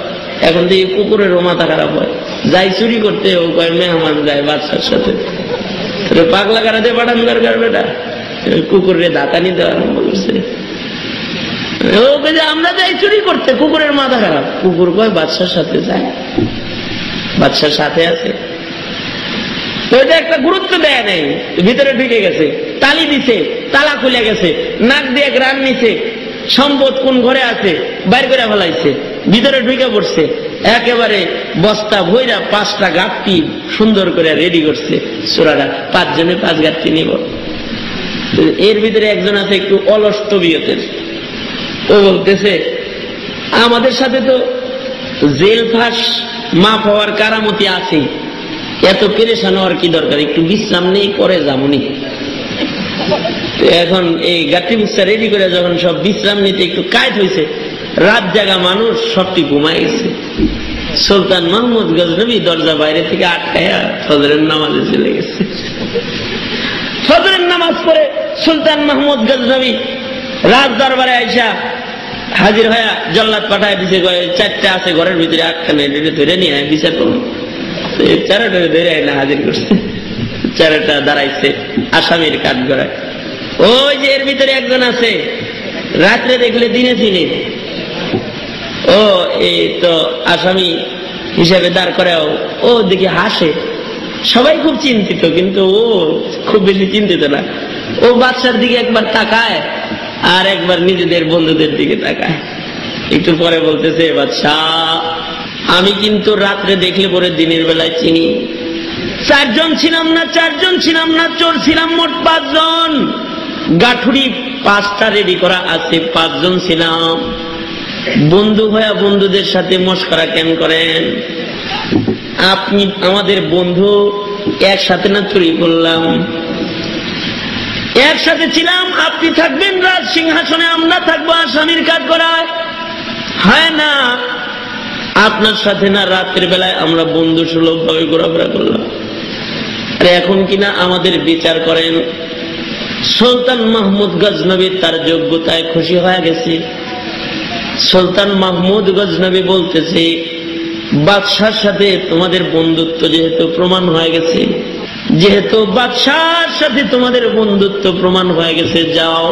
এখন থেকে কুকুরেরও মাথা খারাপ হয়। যাই চুরি করতে ও কয় মেহমান যায় বাদশার সাথে। পাগলা কারাতে পাঠান দরকার বেটা, কুকুরের দাঁতানি দেওয়া আরম্ভ করছে। আমরা যাই চুরি করতে, কুকুরের মাথা খারাপ। কুকুর কয় বাদশার সাথে যায়, বাদশার সাথে আছে। ওইটা একটা গুরুত্ব দেয় নাই, ভিতরে ঢুকে গেছে, তালি দিছে, তালা খুলে গেছে, নাক দিয়ে গ্রান নিছে, সম্পদ কোন ঘরে আছে বাইর করে ফেলাইছে, ভিতরে ঢুকে পড়ছে, একেবারে বস্তা ভইরা 5টা গাঁটটি সুন্দর করে রেডি করছে। চোরারা 5 জনে 5 গাঁটটি নিব। এর ভিতরে একজন আছে একটু অলস তবিয়তের, ও বলতেছে, আমাদের সাথে তো জেল ফাঁস মাফ হওয়ার কারামতি আছে, এত পেরেশান হওয়ার কি দরকার, একটু বিশ্রাম নেই পরে যামনি। এখন এই গাঠি বুঝটা রেডি করে যখন সব বিশ্রাম নিতে একটু কায়দ হয়েছে, রাত জাগা মানুষ সবটি ঘুমায় গেছে। সুলতান মাহমুদ গজনবী দরজা বাইরে থেকে আটকায়া ফজরের নামাজে চলে গেছে। ফজরের নামাজ পড়ে সুলতান মাহমুদ গজনবী রাজ দরবারে আইসা হাজির হয়ে জল্লাদ পাঠায় দিছে, 4টা আছে ঘরের ভিতরে, 8খানে ধরে নিয়ে বিচার করুন। 4টা ধরে না হাজির করছে, 4টা দাঁড়াইছে আসামির কাঠ গড়ায়। ওই যে এর ভিতরে একজন আছে, রাত্রে দেখলে দিনে চিনে, ও এই তো আসামি হিসাবে দাঁড় করাও, ও দেখি হাসে। সবাই খুব চিন্তিত, কিন্তু ও খুব বেশি চিন্তিত না। ও বাদশার দিকে একবার তাকায় আর একবার নিজেদের বন্ধুদের দিকে তাকায়। একটু পরে বলতেছে, বাদশাহ আমি কিন্তু রাত্রে দেখলে পরে দিনের বেলায় চিনি। 4 জন ছিলাম না, 4 জন ছিলাম না, চোর ছিলাম মোট 5 জন। গাঠুরি 5টা রেডি করা আছে, 5 জন ছিলাম। বন্ধু হয়ে বন্ধুদের সাথে মস্করা কেন করেন? আপনি আমাদের বন্ধু, একসাথে না চুরি করলাম, একসাথে ছিলাম। আপনি থাকবেন রাজ সিংহাসনে, আমরা থাকবো আসামির কাঠ গড়ায়। হয় না, আপনার সাথে না রাতের বেলায় আমরা বন্ধু সুলভ ভাবে ঘোরাফেরা করলাম, আর এখন কিনা আমাদের বিচার করেন। সুলতান মাহমুদ গজনবী তার যোগ্যতায় খুশি হয়ে গেছে। সুলতান মাহমুদ গজনবী বলতেছে, বাদশার সাথে তোমাদের বন্ধুত্ব যেহেতু প্রমাণ হয়ে গেছে, যেহেতু বাদশার সাথে তোমাদের বন্ধুত্ব প্রমাণ হয়ে গেছে, যাও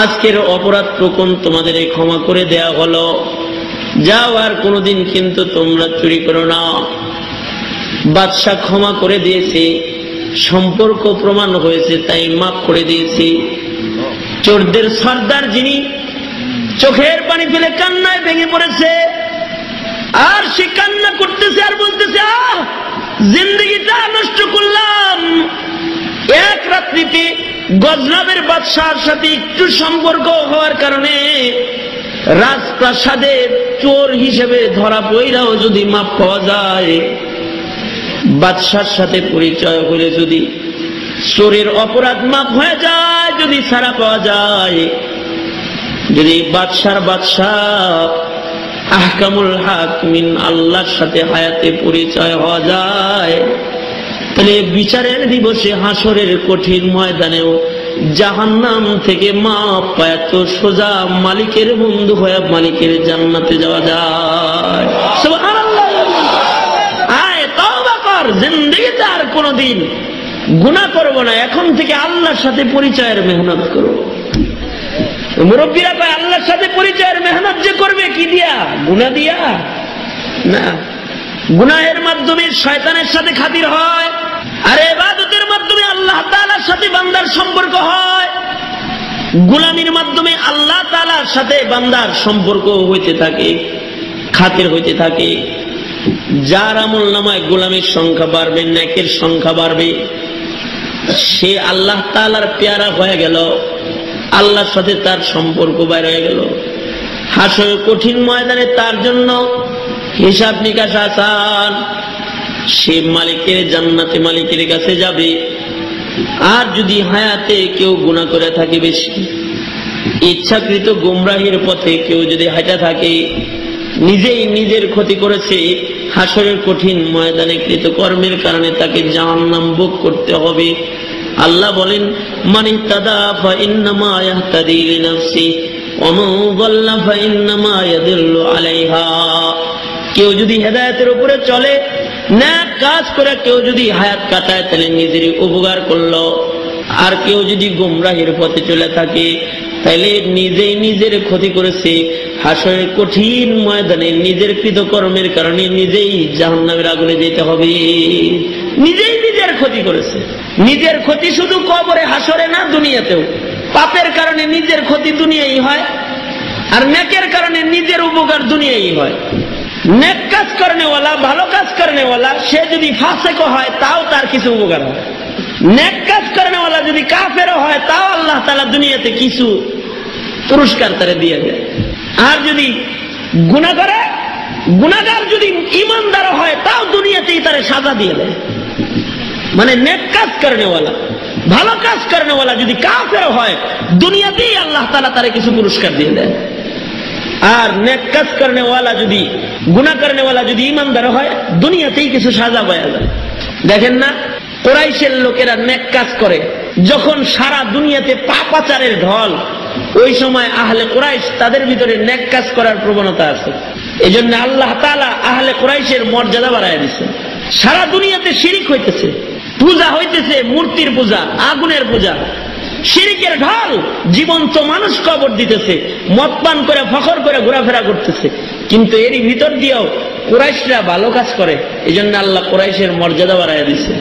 আজকের অপরাধ প্রকণ তোমাদের ক্ষমা করে দেয়া হলো, যাও আর কোনোদিন কিন্তু তোমরা চুরি করো না। বাদশা ক্ষমা করে দিয়েছে, সম্পর্ক প্রমাণ হয়েছে তাই মাফ করে দিয়েছি। চোরদের সর্দার যিনি চোখের পানি ফেলে কান্নায় ভেঙে পড়েছে, আর সে কান্না করতেছে আর বলতেছে, জিন্দগিটা নষ্ট করলাম। এক রাত্রিতে গজনবের বাদশার সাথে একটু সম্পর্ক হওয়ার কারণে রাজপ্রাসাদে চোর হিসেবে ধরা পড়াও যদি মাপ পাওয়া যায়, বাদশার সাথে পরিচয় হলে যদি চোরের অপরাধ মাপ হয়ে যায়, যদি ছাড়া পাওয়া যায়, যদি বাদশার বাদশাহ আহকামুল হাকিমিন আল্লাহর সাথে হায়াতে পরিচয় হওয়া যায়, তাহলে বিচারের দিবসে হাসরের কঠিন ময়দানেও জাহান্নাম থেকে মাপ পায় তো সোজা মালিকের বন্ধু হয়ে মালিকের জান্নাতে যাওয়া যায়। সুবহানাল্লাহ। আয় তওবা কর, জিন্দেগিতে আর কোনোদিন গুনাহ করব না, এখন থেকে আল্লাহর সাথে পরিচয়ের মেহনত করব। মুরব্বীরা কয় আল্লাহর সাথে পরিচয়ের মেহনত যে করবে কি দিয়া? গুনাহ দিয়া না। গুনাহের মাধ্যমে শয়তানের সাথে খাতির হয়, আর ইবাদতের মাধ্যমে আল্লাহ তাআলার সাথে বান্দার সম্পর্ক হয়। গোলামির মাধ্যমে আল্লাহ তাআলার সাথে বান্দার সম্পর্ক হইতে থাকে। খাতির হইতে থাকে, যার আমল নামায় গোলামের সংখ্যা বাড়বে, নেকের সংখ্যা বাড়বে, সে আল্লাহ তাআলার পেয়ারা হয়ে গেল, আল্লাহর সাথে তার সম্পর্ক বাইরে হয়ে গেল। হাসরের কঠিন ময়দানে তার জন্য হিসাব নিকাশ আসান, সে মালিকের জান্নাতে মালিকের কাছে যাবে। আর যদি হায়াতে কেউ গুনাহ করে থাকে বেশি, ইচ্ছাকৃত গুমরাহির পথে কেউ যদি হাঁটা থাকে, নিজেই নিজের ক্ষতি করেছে, হাসরের কঠিন ময়দানে কৃতকর্মের কারণে তাকে জাহান্নাম ভোগ করতে হবে। আল্লাহ বলেন, মান ইহতাদা ফাইন্নামা ইয়াহতাদি লিনাফসি ওয়া মান যাল্লা ফাইন্নামা ইয়াদিল্লু আলাইহা। কেউ যদি হেদায়েতের উপরে চলে, নেক কাজ করে কেউ যদি হায়াত কাটায়, তাহলে নিজেরই উপকার করলো। আর কেউ যদি গুমরাহির পথে চলে থাকে, তাহলে নিজেই নিজের ক্ষতি করেছে। হাসরের কঠিন ময়দানে নিজের কৃতকর্মের কারণে নিজেই জাহান্নামের আগুনে যেতে হবে। নিজেই নিজের ক্ষতি করেছে। নিজের ক্ষতি শুধু কবরে হাসরে না, দুনিয়াতেও। পাপের কারণে নিজের ক্ষতি দুনিয়ায় হয়, আর নেকের কারণে নিজের উপকার দুনিয়ায় হয়। নেক কাজ করেনেওয়ালা, ভালো কাজ করেনেওয়ালা, সে যদি ফাসেক হয় তাও তার কিছু উপকার হয়। নেক কাজ করেনেওয়ালা যদি কাফেরও হয়, তাও আল্লাহ তাআলা দুনিয়াতে কিছু পুরস্কার তারে দিয়ে দেয়। আর যদি গুনাহ করে, গুনাহগার যদি ইমানদার হয়, তাও দুনিয়াতেই তারে সাজা দিয়ে দেয়। মানে নেক কাজ করেনেওয়ালা, ভালো কাজ করেনেওয়ালা যদি কাফেরও হয়, দুনিয়াতেই আল্লাহ তাআলা তারে কিছু পুরস্কার দিয়ে দেয়। আর নেক কাজ করেনেওয়ালা যদি, গুনাহ করেনেওয়ালা যদি ইমানদার হয়, দুনিয়াতেই কিছু সাজা পাওয়া যায়। দেখেন না, কুরাইশের লোকেরা নেক কাজ করে, যখন সারা দুনিয়াতে পাপাচারের ঢল, ওই সময় আহলে কুরাইশ তাদের ভিতরে নেক কাজ করার প্রবণতা আছে। এজন্য আল্লাহ তাআলা আহলে কুরাইশের মর্যাদা বাড়ায় দিয়েছেন। সারা দুনিয়াতে শিরিক হইতেছে, পূজা হইতেছে, মূর্তির পূজা, আগুনের পূজা, শিরিকের ঢল, জীবন্ত মানুষ কবর দিতেছে, মদ পান করে ফখর করে ঘোরাফেরা করতেছে। কিন্তু এরই ভিতর দিয়েও কুরাইশরা ভালো কাজ করে, এজন্য আল্লাহ কুরাইশের মর্যাদা বাড়ায় দিচ্ছে।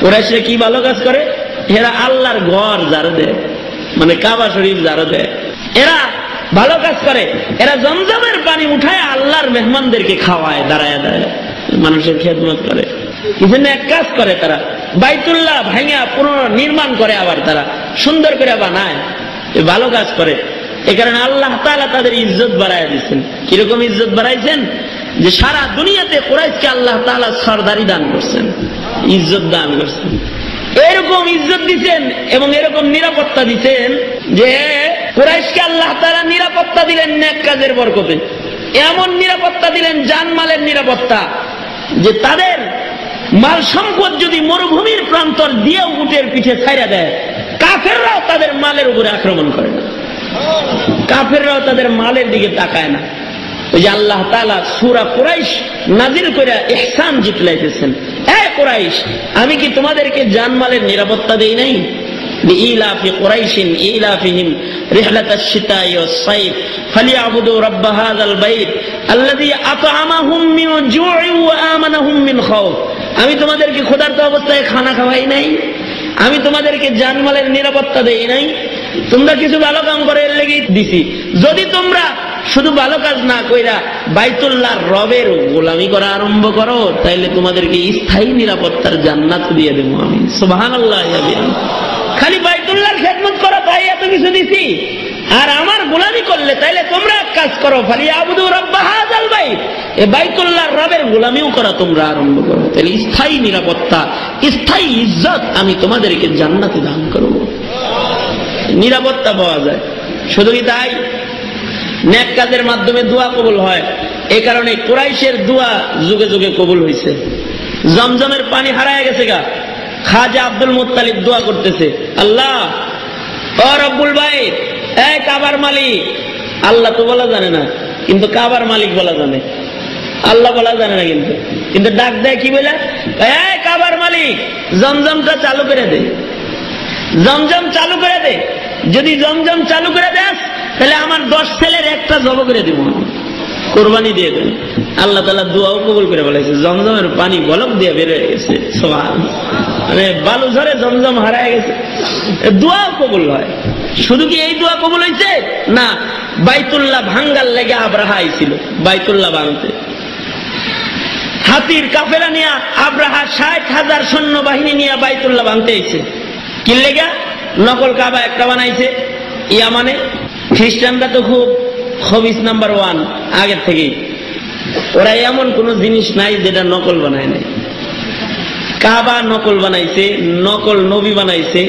কুরাইশরা কি ভালো কাজ করে? এরা আল্লাহর ঘর ঝাড়ু দেয়, মানে কাবা শরীফ ঝাড়ু দেয়। এরা ভালো কাজ করে, এরা জমজমের পানি উঠায় আল্লাহর মেহমানদেরকে খাওয়ায়, দাঁড়ায় দাঁড়ায় মানুষের খেদমত করে। কিছু এক কাজ করে, তারা বাইতুল্লাহ ভাঙা পুনর্নির্মাণ করে, আবার তারা সুন্দর করে বানায়, ভালো কাজ করে। এ কারণে আল্লাহ তাআলা তাদের ইজ্জত বাড়ায় দিচ্ছেন। কিরকম ইজ্জত বাড়াইছেন? যে সারা দুনিয়াতে কুরাইশকে আল্লাহ তাআলা সরদারি দান করছেন, ইজ্জত দান করছেন। এরকম ইজ্জত দিচ্ছেন এবং এরকম নিরাপত্তা দিচ্ছেন যে কুরাইশকে আল্লাহ তাআলা নিরাপত্তা দিলেন নেক কাজের বরকতে। এমন নিরাপত্তা দিলেন, জানমালের নিরাপত্তা, যে তাদের মাল সম্পদ যদি মরুভূমির প্রান্তর দিয়ে উটের পিঠে ছাইড়া দেয়, কাফেররাও তাদের মালের উপরে আক্রমণ করে না, কাফেররাও তাদের মালের দিকে তাকায় না। ওই যে আল্লাহ তাআলা সূরা কুরাইশ নাজিল করে ইহসান জিতলাইতেছেন, এ কুরাইশ, আমি কি তোমাদেরকে জানমালের নিরাপত্তা দেই নাই? লিইলাফি কুরাইশিন ইলাফিহিম রিহলাতাশ শিতাই ওয়াস সাইফ ফালিয়াবুদু রাব্ব হাযাল বাইত আল্লাযী আত'আমাহুম মিন জু'ইন ওয়া আমানাহুম মিন খাউফ। আমি তোমাদেরকে ক্ষুধার্ত অবস্থায় খানা খাওয়াই নাই? আমি তোমাদেরকে জানমালের নিরাপত্তা দেই নাই? তোমরা কিছু ভালো কাম করে এর লেগেই দিছি। যদি তোমরা শুধু ভালো কাজ না কইরা বাইতুল্লাহর রবের গোলামি করা আরম্ভ করো, তাইলে তোমাদেরকে স্থায়ী নিরাপত্তার জান্নাত দিয়ে দেবো আমি। সুবহানাল্লাহ। খালি বাইতুল্লাহর খেদমত করো তাই এত কিছু দিছি, আর আমার গোলামি করলে তাইলে তোমরা এক কাজ করো, ফালিয়াবুদু রাব্ব হাযাল বাইত, এই বাইতুল্লাহর রবের গোলামিও করা তোমরা আরম্ভ করো, তাহলে স্থায়ী নিরাপত্তা, স্থায়ী ইজ্জত আমি তোমাদেরকে জান্নাতে দান করব। নিরাপত্তা পাওয়া যায়। শুধু কি তাই? নেক কাজের মাধ্যমে দোয়া কবুল হয়। এই কারণে কুরাইশের দোয়া যুগে যুগে কবুল হয়েছে। জমজমের পানি হারায় গেছে গা, খাজা আব্দুল মুত্তালিব দোয়া করতেছে, আল্লাহ ও রব্বুল বাইত, এই কাবার মালিক। আল্লাহ তো বলা জানে না, কিন্তু কাবার মালিক বলা জানে। আল্লাহ বলা জানে না, কিন্তু ডাক দেয় কি বলে, এই কাবার মালিক, জমজমটা চালু করে দে, জমজম চালু করে দে। যদি জমজম চালু করে দেস, তাহলে আমার 10 ছেলের একটা জব করে দিব, কোরবানি দিয়ে দেন। আল্লাহ তাআলা দোয়াও কবুল করে বলেছে, জমজমের পানি বলক দিয়ে বের হয়ে গেছে। সুবহানাল্লাহ। মানে বালু ঝরে জমজম হারায় গেছে, দোয়াও কবুল হয়। শুধু কি এই দোয়া কবুল হয়েছে? না, বাইতুল্লাহ ভাঙ্গার লেগে আব্রাহা আইছিল বাইতুল্লাহ ভাঙতে। হাতির কাফেলা নিয়ে আব্রাহা 60,000 সৈন্যবাহিনী নিয়ে বাইতুল্লাহ ভাঙতে আইছে। কি লেগা? নকল কাবা একটা বানাইছে ইয়ামানে। খ্রিস্টানরা তো খুব খবিস নাম্বার 1 আগের থেকেই। ওরা এমন কোন জিনিস নাই যেটা নকল বানায় নাই। কাবা নকল বানাইছে, নকল নবী বানাইছে,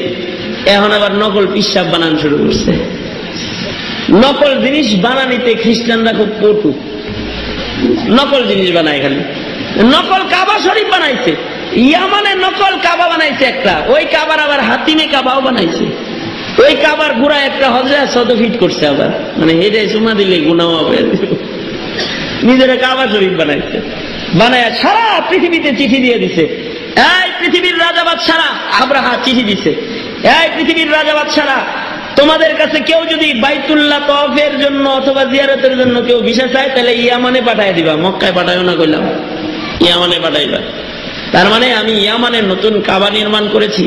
এখন আবার নকল পিশাব বানানো শুরু করছে। নকল জিনিস বানানিতে খ্রিস্টানরা খুব পটু। নকল জিনিস বানায় খালি। নকল কাবা শরীফ বানাইছে, ইয়ামানে নকল কাবা বানাইছে একটা। ওই কাবার আবার হাতিমে কাবাও বানাইছে। ওই কাবার গুড়া একটা হজরা 14 ফিট করছে আবার, মানে হেঁটে চুমা দিলে গুনাও হবে। নিজেরা কাবা শরীফ বানাইছে, বানায় সারা পৃথিবীতে চিঠি দিয়ে দিছে। এই পৃথিবীর রাজা বাদশারা, আব্রাহা চিঠি দিছে, এই পৃথিবীর রাজা বাদশারা, তোমাদের কাছে কেউ যদি বাইতুল্লাহ তওয়াফের জন্য অথবা জিয়ারতের জন্য কেউ ভিসা চায় তাহলে ইয়ামানে পাঠায় দিবা, মক্কায় পাঠায়ও না কইলাম, ইয়ামানে পাঠাইবা। তার মানে আমি ইয়ামানের নতুন কাবা নির্মাণ করেছি,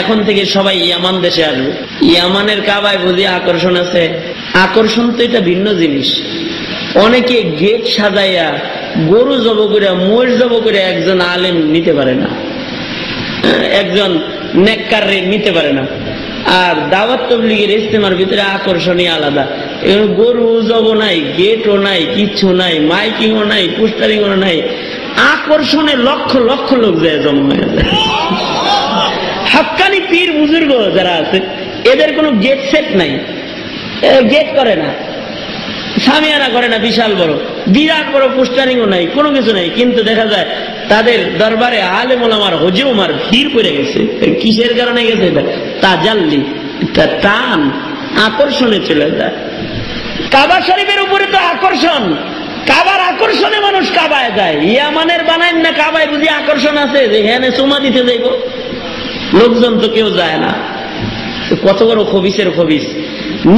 এখন থেকে সবাই ইয়ামান দেশে আসবে। ইয়ামানের কাবায় বুঝি আকর্ষণ আছে? আকর্ষণ তো এটা ভিন্ন জিনিস। অনেকে গেট সাজাইয়া গরু জব করে মহিষ জব করে একজন আলেম নিতে পারে না, একজন নেককার নিতে পারে না। আর দাওয়াত তাবলীগের ইজতেমার ভিতরে আকর্ষণই আলাদা। গরু জব নাই, গেটও নাই, কিচ্ছু নাই, মাইকিংও নাই, পোস্টারিংও নাই। আকর্ষণে লক্ষ লক্ষ লোক যায়, জমা হয়ে যায়। হাক্কানি পীর বুজুর্গ যারা আছে এদের কোনো গেট সেট নাই, গেট করে না, সামিয়ানা করে না, বিশাল বড় বিরাট বড় পোস্টারিংও নাই, কোনো কিছু নাই। কিন্তু দেখা যায় তাদের দরবারে আলেম ওলামার হুজুমার ভিড় পড়ে গেছে। কিসের কারণে গেছে? এটা তাজাল্লি, এটা টান, আকর্ষণে চলে যায়। কাবা শরীফের উপরে তো আকর্ষণ, কাবার আকর্ষণে মানুষ কাবায় যায়। ইয়ামানের বানায় না কাবায় বুঝি আকর্ষণ আছে যে হ্যাঁ চুমা দিতে যাইব? লোকজন তো কেউ যায় না। কত বড় খবিসের খবিস!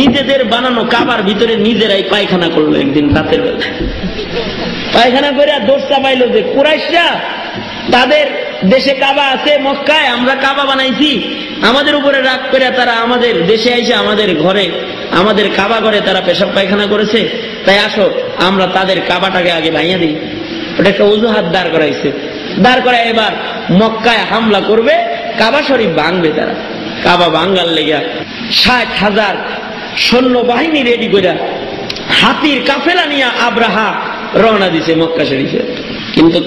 নিজেদের বানানো কাবার ভিতরে নিজেরাই পায়খানা করলো একদিন রাতের বেলা। পায়খানা করে দোষ চাপাইলো যে কুরাইশরা তাদের দেশে কাবা আছে মক্কায়, আমরা কাবা বানাইছি, আমাদের উপরে রাগ করে তারা আমাদের দেশে আইসে আমাদের ঘরে, আমাদের কাবা ঘরে তারা পেশাব পায়খানা করেছে, তাই আসো আমরা তাদের কাবাটাকে আগে ভাঙিয়ে দিই। ওটা একটা অজুহাত দাঁড় করাইছে। দাঁড় করায় এবার মক্কায় হামলা করবে, কাবা শরীফ ভাঙবে তারা। কাবা ভাঙ্গার লেগা 60,000 সৈন্যবাহিনী রেডি করে হাতির কাফেলা নিয়ে আব্রাহা রওনা দিছে মক্কা শরীফে। কিন্তু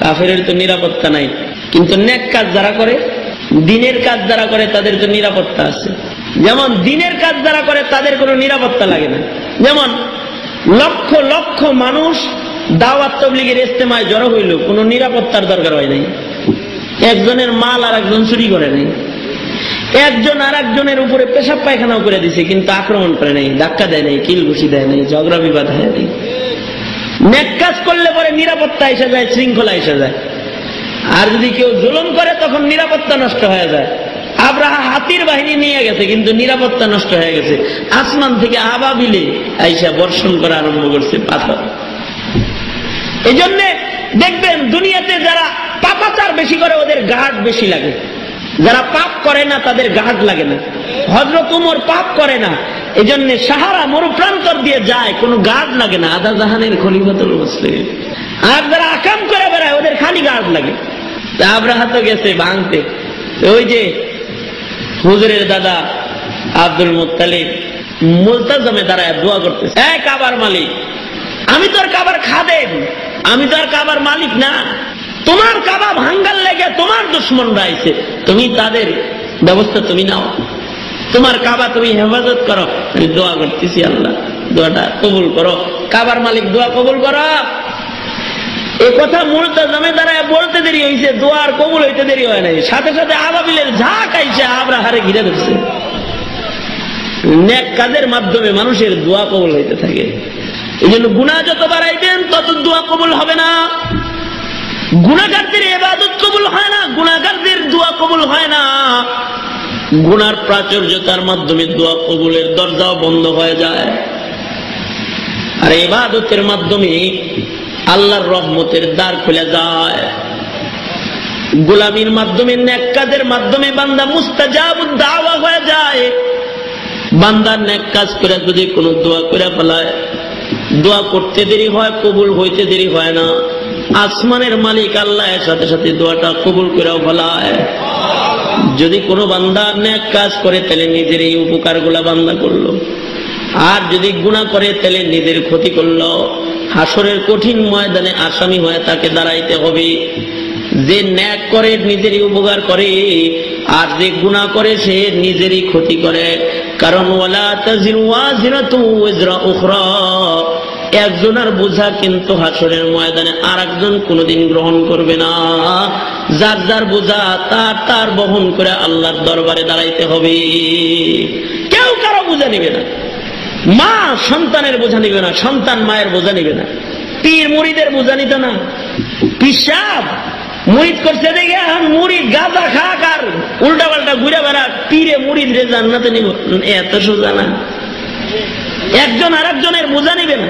কাফেরের তো নিরাপত্তা নাই। কিন্তু নেক কাজ যারা করে, দিনের কাজ যারা করে তাদের তো নিরাপত্তা আছে। যেমন দিনের কাজ যারা করে তাদের কোনো নিরাপত্তা লাগে না। যেমন লক্ষ লক্ষ মানুষ দাওয়াত তাবলীগের ইজতেমায় জড়ো হইল, কোনো নিরাপত্তার দরকার হয় নাই। একজনের মাল আর একজন চুরি করে নাই, একজন আর একজনের উপরে পেশাব পায়খানাও করে দিছে, কিন্তু আক্রমণ করে নাই, ধাক্কা দেয় নাই, কিল ঘুষি দেয় নাই, ঝগড়া বিবাদ হয় নাই। নেক কাজ করলে পরে নিরাপত্তা এসে যায়, শৃঙ্খলা এসে যায়। আর যদি কেউ জুলুম করে তখন নিরাপত্তা নষ্ট হয়ে যায়। আব্রাহা হাতির বাহিনী নিয়ে গেছে কিন্তু নিরাপত্তা নষ্ট হয়ে গেছে। আসমান থেকে আবাবিলে আইসা বর্ষণ করা আরম্ভ করছে পাথর। এই জন্য দেখবেন দুনিয়াতে যারা পাপাচার বেশি করে ওদের গার্ড বেশি লাগে, যারা পাপ করে না তাদের গার্ড লাগে না। হযরত ওমর পাপ করে না, এই জন্য সাহারা মরুপ্রান্তর দিয়ে যায়, কোনো গার্ড লাগে না, আদা জাহানের খলিফাতুল মুসলিম। আর যারা আকাম করে বেড়ায় ওদের খালি গার্ড লাগে। আব্রাহা তো গেছে ভাঙতে, ওই যে হুজুরের দাদা আব্দুল মুত্তালিব মুলতাজমে দাঁড়ায় দোয়া করতেছে, এই কাবার মালিক, আমি তো আর কাবার খাদেম, আমি তো আর কাবার মালিক না, তোমার কাবা ভাঙ্গার লেগে তোমার দুশ্মনরা আইছে, তুমি তাদের ব্যবস্থা তুমি নাও, তোমার কাবা তুমি হেফাজত করো। আমি দোয়া করতেছি, আল্লাহ দোয়াটা কবুল করো, কাবার মালিক দোয়া কবুল করো। এই কথা মুলতাজমে দাঁড়ায় বলতে দেরি হয়েছে, দোয়ার কবুল হইতে দেরি হয় নাই, সাথে সাথে আবাবিলের ঝাঁক আইসে আব্রাহারে ঘিরে ধরছে। নেক কাজের মাধ্যমে মানুষের দোয়া কবুল হইতে থাকে। এই জন্য গুনাহ যত বাড়াইবেন তত দোয়া কবুল হবে না। গুনাহগারদের ইবাদত কবুল হয় না, গুনাহগারদের দোয়া কবুল হয় না। গুনার প্রাচুর্যতার মাধ্যমে দোয়া কবুলের দরজাও বন্ধ হয়ে যায়। আর ইবাদতের মাধ্যমে আল্লাহর রহমতের দ্বার খুলে যায়। গোলামির মাধ্যমে, নেক কাজের মাধ্যমে বান্দা মুস্তাজাবুদ দাওয়া হয়ে যায়। বান্দার নেক কাজ করে যদি কোনো দোয়া করে ফেলায়, দোয়া করতে দেরি হয়, কবুল হইতে দেরি হয় না, আসমানের মালিক আল্লাহ এর সাথে সাথে দোয়াটা কবুল করেও ফেলায়। যদি কোনো বান্দা নেক কাজ করে তাহলে নিজের এই উপকারগুলা বান্দা করলো, আর যদি গুনাহ করে তাহলে নিজের ক্ষতি করলো। হাসরের কঠিন ময়দানে আসামি হয়ে তাকে দাঁড়াইতে হবে। যে নেক করে নিজেরই উপকার করে, আর যে গুনাহ করে সে নিজেরই ক্ষতি করে। কারণ ওয়ালা তাজিরু ওয়াজিরাতু ওয়িজরা উখরা, একজনের বোঝা কিন্তু হাসরের ময়দানে আর একজন কোনোদিন গ্রহণ করবে না। যার যার বোঝা তার তার বহন করে আল্লাহর দরবারে দাঁড়াইতে হবে। কেউ কারো বোঝা নিবে না। মা সন্তানের বোঝা নিবে না, সন্তান মায়ের বোঝা নিবে না, পীর মুরিদের বোঝা নিত না। পিসাব মুরিদ করছে দেখে এখন মুরিদ গাঁজা খাক আর উল্টা পাল্টা ঘুরে বেড়া, পীরে মুরিদ রে জান্নাতে নিব, এত সোজা না। একজন আর একজনের বোঝা নিবে না,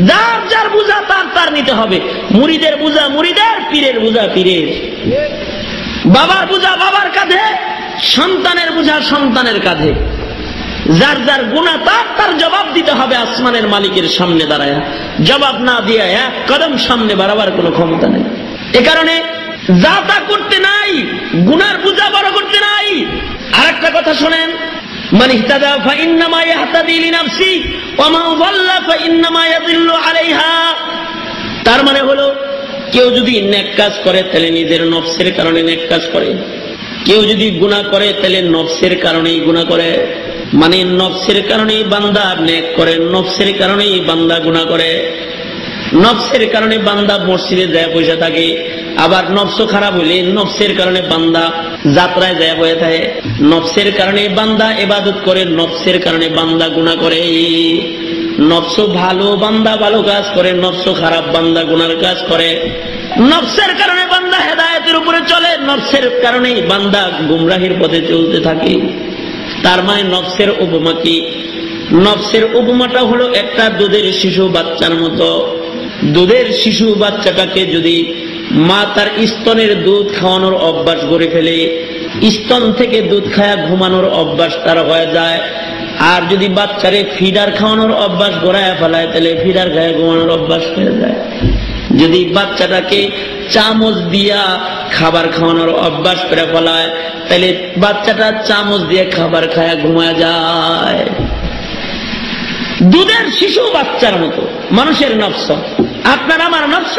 যার যার বোঝা তার তার নিতে হবে। মুরিদের বোঝা মুরিদের, পীরের বোঝা পীরের। বাবার বোঝা বাবার কাঁধে, সন্তানের বোঝা সন্তানের কাঁধে। যার যার গুনাহ তার তার জবাব দিতে হবে আসমানের মালিকের সামনে দাঁড়ায়। জবাব না দিয়ে এক কদম সামনে বাড়াবার কোনো ক্ষমতা নেই। এ কারণে যা তা করতে নাই, গুনার বোঝা বড় করতে নাই। আর একটা কথা শোনেন, মান ইহতাদা ফাইন্নামা ইয়াহতাদি লিনাফসি ওয়া মান যাল্লা ফাইন্নামা ইয়াদিল্লু আলাইহা। তার মানে হলো, কেউ যদি নেক কাজ করে তাহলে নিজের নফসের কারণে নেক কাজ করে, কেউ যদি গুনাহ করে তাহলে নফসের কারণেই গুনাহ করে। মানে নফসের কারণেই বান্দা নেক করে, নফসের কারণেই বান্দা গুনাহ করে। নফসের কারণে বান্দা মসজিদে যায় বসে থাকে, আবার নফস খারাপ হইলে নফসের কারণে বান্দা যাত্রায় যায় বসে থাকে। নফসের কারণে বান্দা ইবাদত করে, নফসের কারণে বান্দা গুনাহ করে। নফস ভালো বান্দা ভালো কাজ করে, নফস খারাপ বান্দা গুনার কাজ করে। নফসের কারণে বান্দা হেদায়েতের উপরে চলে, নফসের কারণেই বান্দা গুমরাহির পথে চলতে থাকে। তার মানে নফসের উপমা কি? নফসের উপমাটা হলো একটা দুধের শিশু বাচ্চার মতো। দুধের শিশু বাচ্চাটাকে যদি মা তার স্তনের দুধ খাওয়ানোর অভ্যাস করে ফেলে, স্তন থেকে দুধ খায়া ঘুমানোর অভ্যাস তার হয়ে যায়। আর যদি বাচ্চারে ফিডার খাওয়ানোর অভ্যাস গড়ায় ফেলায় তাহলে ফিডার খায় ঘুমানোর অভ্যাস হয়ে যায়। যদি বাচ্চাটাকে চামচ দিয়া খাবার খাওয়ানোর অভ্যাস করে ফেলায় তাহলে বাচ্চাটা চামচ দিয়ে খাবার খায়া ঘুমায় যায়। দুধের শিশু বাচ্চার মতো মানুষের নফস, আপনার আমার নফস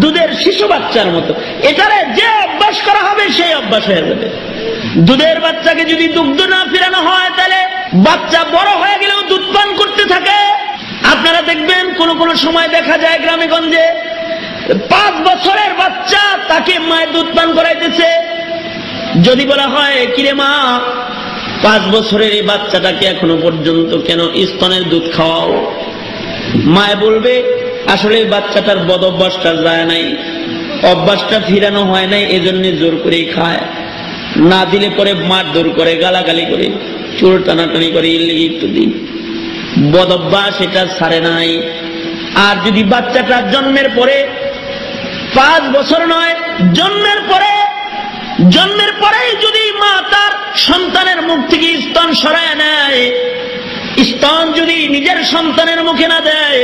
দুধের শিশু বাচ্চার মতো। এটারে যে অভ্যাস করা হবে সেই অভ্যাস হয়ে যাবে। দুধের বাচ্চাকে যদি দুগ্ধ না ফিরানো হয় তাহলে বাচ্চা বড় হয়ে গেলেও দুধ পান করতে থাকে। আপনারা দেখবেন কোন কোন সময় দেখা যায় গ্রামে গঞ্জে 5 বছরের বাচ্চা তাকে মায়ের দুধ পান করাইতেছে। যদি বলা হয় কিরে মা, 5 বছরের এই বাচ্চাটাকে এখনো পর্যন্ত কেন স্তনের দুধ খাওয়াও? মায়ে বলবে আসলে বাচ্চাটার বদ অভ্যাসটা যায় নাই, অভ্যাসটা ফিরানো হয় নাই, এজন্য জোর করেই খায়। না দিলে পরে মারধর করে, গালাগালি করে, চোর টানাটানি করে, ইত্যাদি। বদ অভ্যাস এটা ছাড়ে নাই। আর যদি বাচ্চাটা জন্মের পরে 5 বছর নয়, জন্মের পরেই যদি মা তার সন্তানের মুখ থেকে স্তন সরায় নেয়, স্তন যদি নিজের সন্তানের মুখে না দেয়,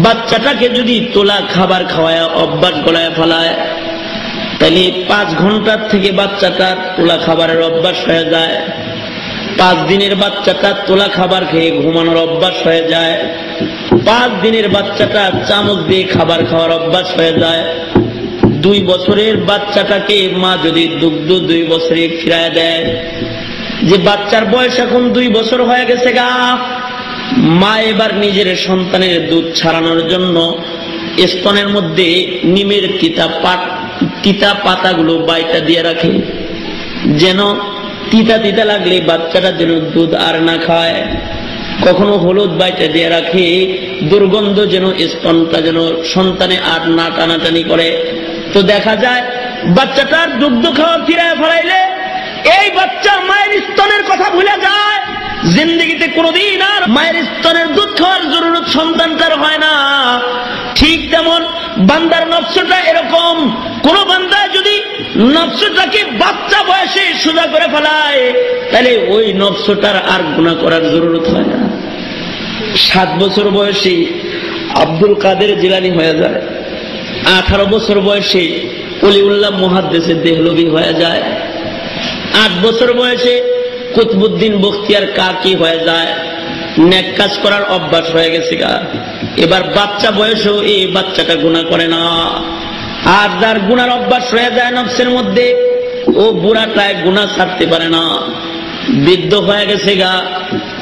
বাচ্চাটাকে যদি তোলা খাবার খাওয়ায় অভ্যাস গলায় ফেলায়, তাহলে 5 ঘন্টার থেকে বাচ্চাটার তোলা খাবারের অভ্যাস হয়ে যায়। 5 দিনের বাচ্চাটা তোলা খাবার খেয়ে ঘুমানোর অভ্যাস হয়ে যায়। 5 দিনের বাচ্চাটা চামচ দিয়ে খাবার খাওয়ার অভ্যাস হয়ে যায়। 2 বছরের বাচ্চাটাকে মা যদি দুগ্ধ 2 বছরে ফিরায় দেয়, যে বাচ্চার বয়স এখন 2 বছর হয়ে গেছে গা, মা এবার নিজের সন্তানের দুধ ছাড়ানোর জন্য স্তনের মধ্যে নিমের তিতা পাতাগুলো বাইটা দিয়ে রাখে, যেন তিতা তিতা লাগলে বাচ্চাটা যেন দুধ আর না খায়। কখনো হলুদ বাইটা দিয়ে রাখে, দুর্গন্ধ যেন স্তনটা যেন সন্তানে আর না টানাটানি করে। তো দেখা যায় বাচ্চাটার দুগ্ধ খাওয়া ফিরায় ফেলাইলে এই বাচ্চা মায়ের স্তনের কথা ভুলে যায়। জিন্দগিতে কোনোদিন আর মায়ের স্তনের দুধ খাওয়ার জরুরত সন্তানটার হয় না। ঠিক তেমন বান্দার নফসটা এরকম। কোন বান্দা যদি নফসটাকে বাচ্চা বয়সে সোজা করে ফেলায়, তাহলে ওই নফসটার আর গুনাহ করার জরুরত হয় না। 7 বছর বয়সে আব্দুল কাদের জিলানী হয়ে যায়, 18 বছর বয়সে ওলিউল্লাহ মুহাদ্দিসে দেহলভী হয়ে যায়, 8 বছর বয়সে কুতবুদ্দিন বখতিয়ার কাকি হয়ে যায়। নেক কাজ করার অভ্যাস হয়ে গেছে গা। এবার বাচ্চা বয়সেও এই বাচ্চাটা গুনাহ করে না। আর যার গুনার অভ্যাস হয়ে যায় নফসের মধ্যে, ও বুড়াটায় গুনাহ ছাড়তে পারে না। বৃদ্ধ হয়ে গেছে গা,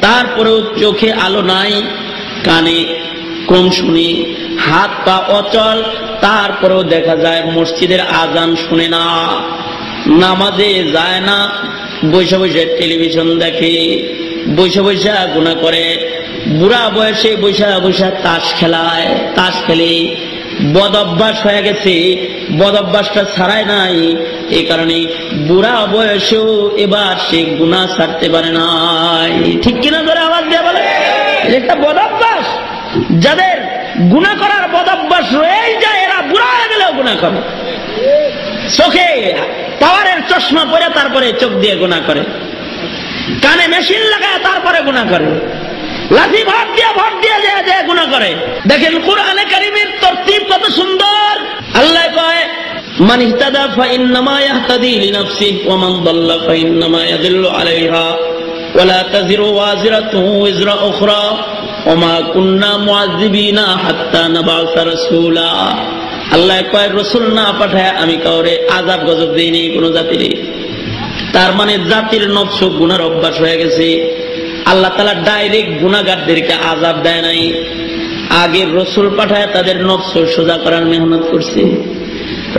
তারপরেও চোখে আলো নাই, কানে কম শুনি, হাত পা অচল, তারপরেও দেখা যায় মসজিদের আজান শুনে না, নামাজে যায় না, বৈশা বৈশা টেলিভিশন দেখে, বৈশা বৈশা গুনাহ করে। বুড়া বয়সে বৈশা বৈশা তাস খেলায়, তাস খেলে বদ অভ্যাস হয়ে গেছে, বদ অভ্যাসটা ছাড়ায় নাই। এই কারণে বুড়া বয়সেও এবার সে গুনাহ ছাড়তে পারে নাই। ঠিক কিনা ধরে আওয়াজ দিয়ে বলে? এটা বদ অভ্যাস। যাদের গুনাহ করার বদ অভ্যাস রয়েই যায়, এরা বুড়া হয়ে গেলেও গুনাহ করে। চোখে পাওয়ারের চশমা পরে তারপরে চোখ দিয়ে গুনাহ করে, কানে মেশিন লাগায় তারপরে গুনাহ করে, লাঠি ভর দিয়ে যে গুনাহ করে। দেখেন কুরআনে কারীমের তরতিব কত সুন্দর। আল্লাহ কয়, মান ইহতাদা ফাইন্নামা ইয়াহতাদি লিনাফসিহি ওয়া মান দাল্লা ফাইন্নামা ইয়াদিল্লু আলাইহা ওয়া লা তাযিরু ওয়াজিরাতুন ওয়িজরা উখরা ওয়া মা কুন্না মুআযযিবিনা হাত্তা নাবআসা রাসূলা। আল্লাহ কয়, রাসূল না পাঠায় আমি কাউরে আযাব গজব দেইনি কোন জাতিরে। তার মানে জাতির নফস গুনার অভ্যাস হয়ে গেছে। আল্লাহ তাআলা ডাইরেক্ট গুনাহগারদেরকে আযাব দেয় নাই, আগে রাসূল পাঠায় তাদের নফস সোজা করার মেহনত করছে।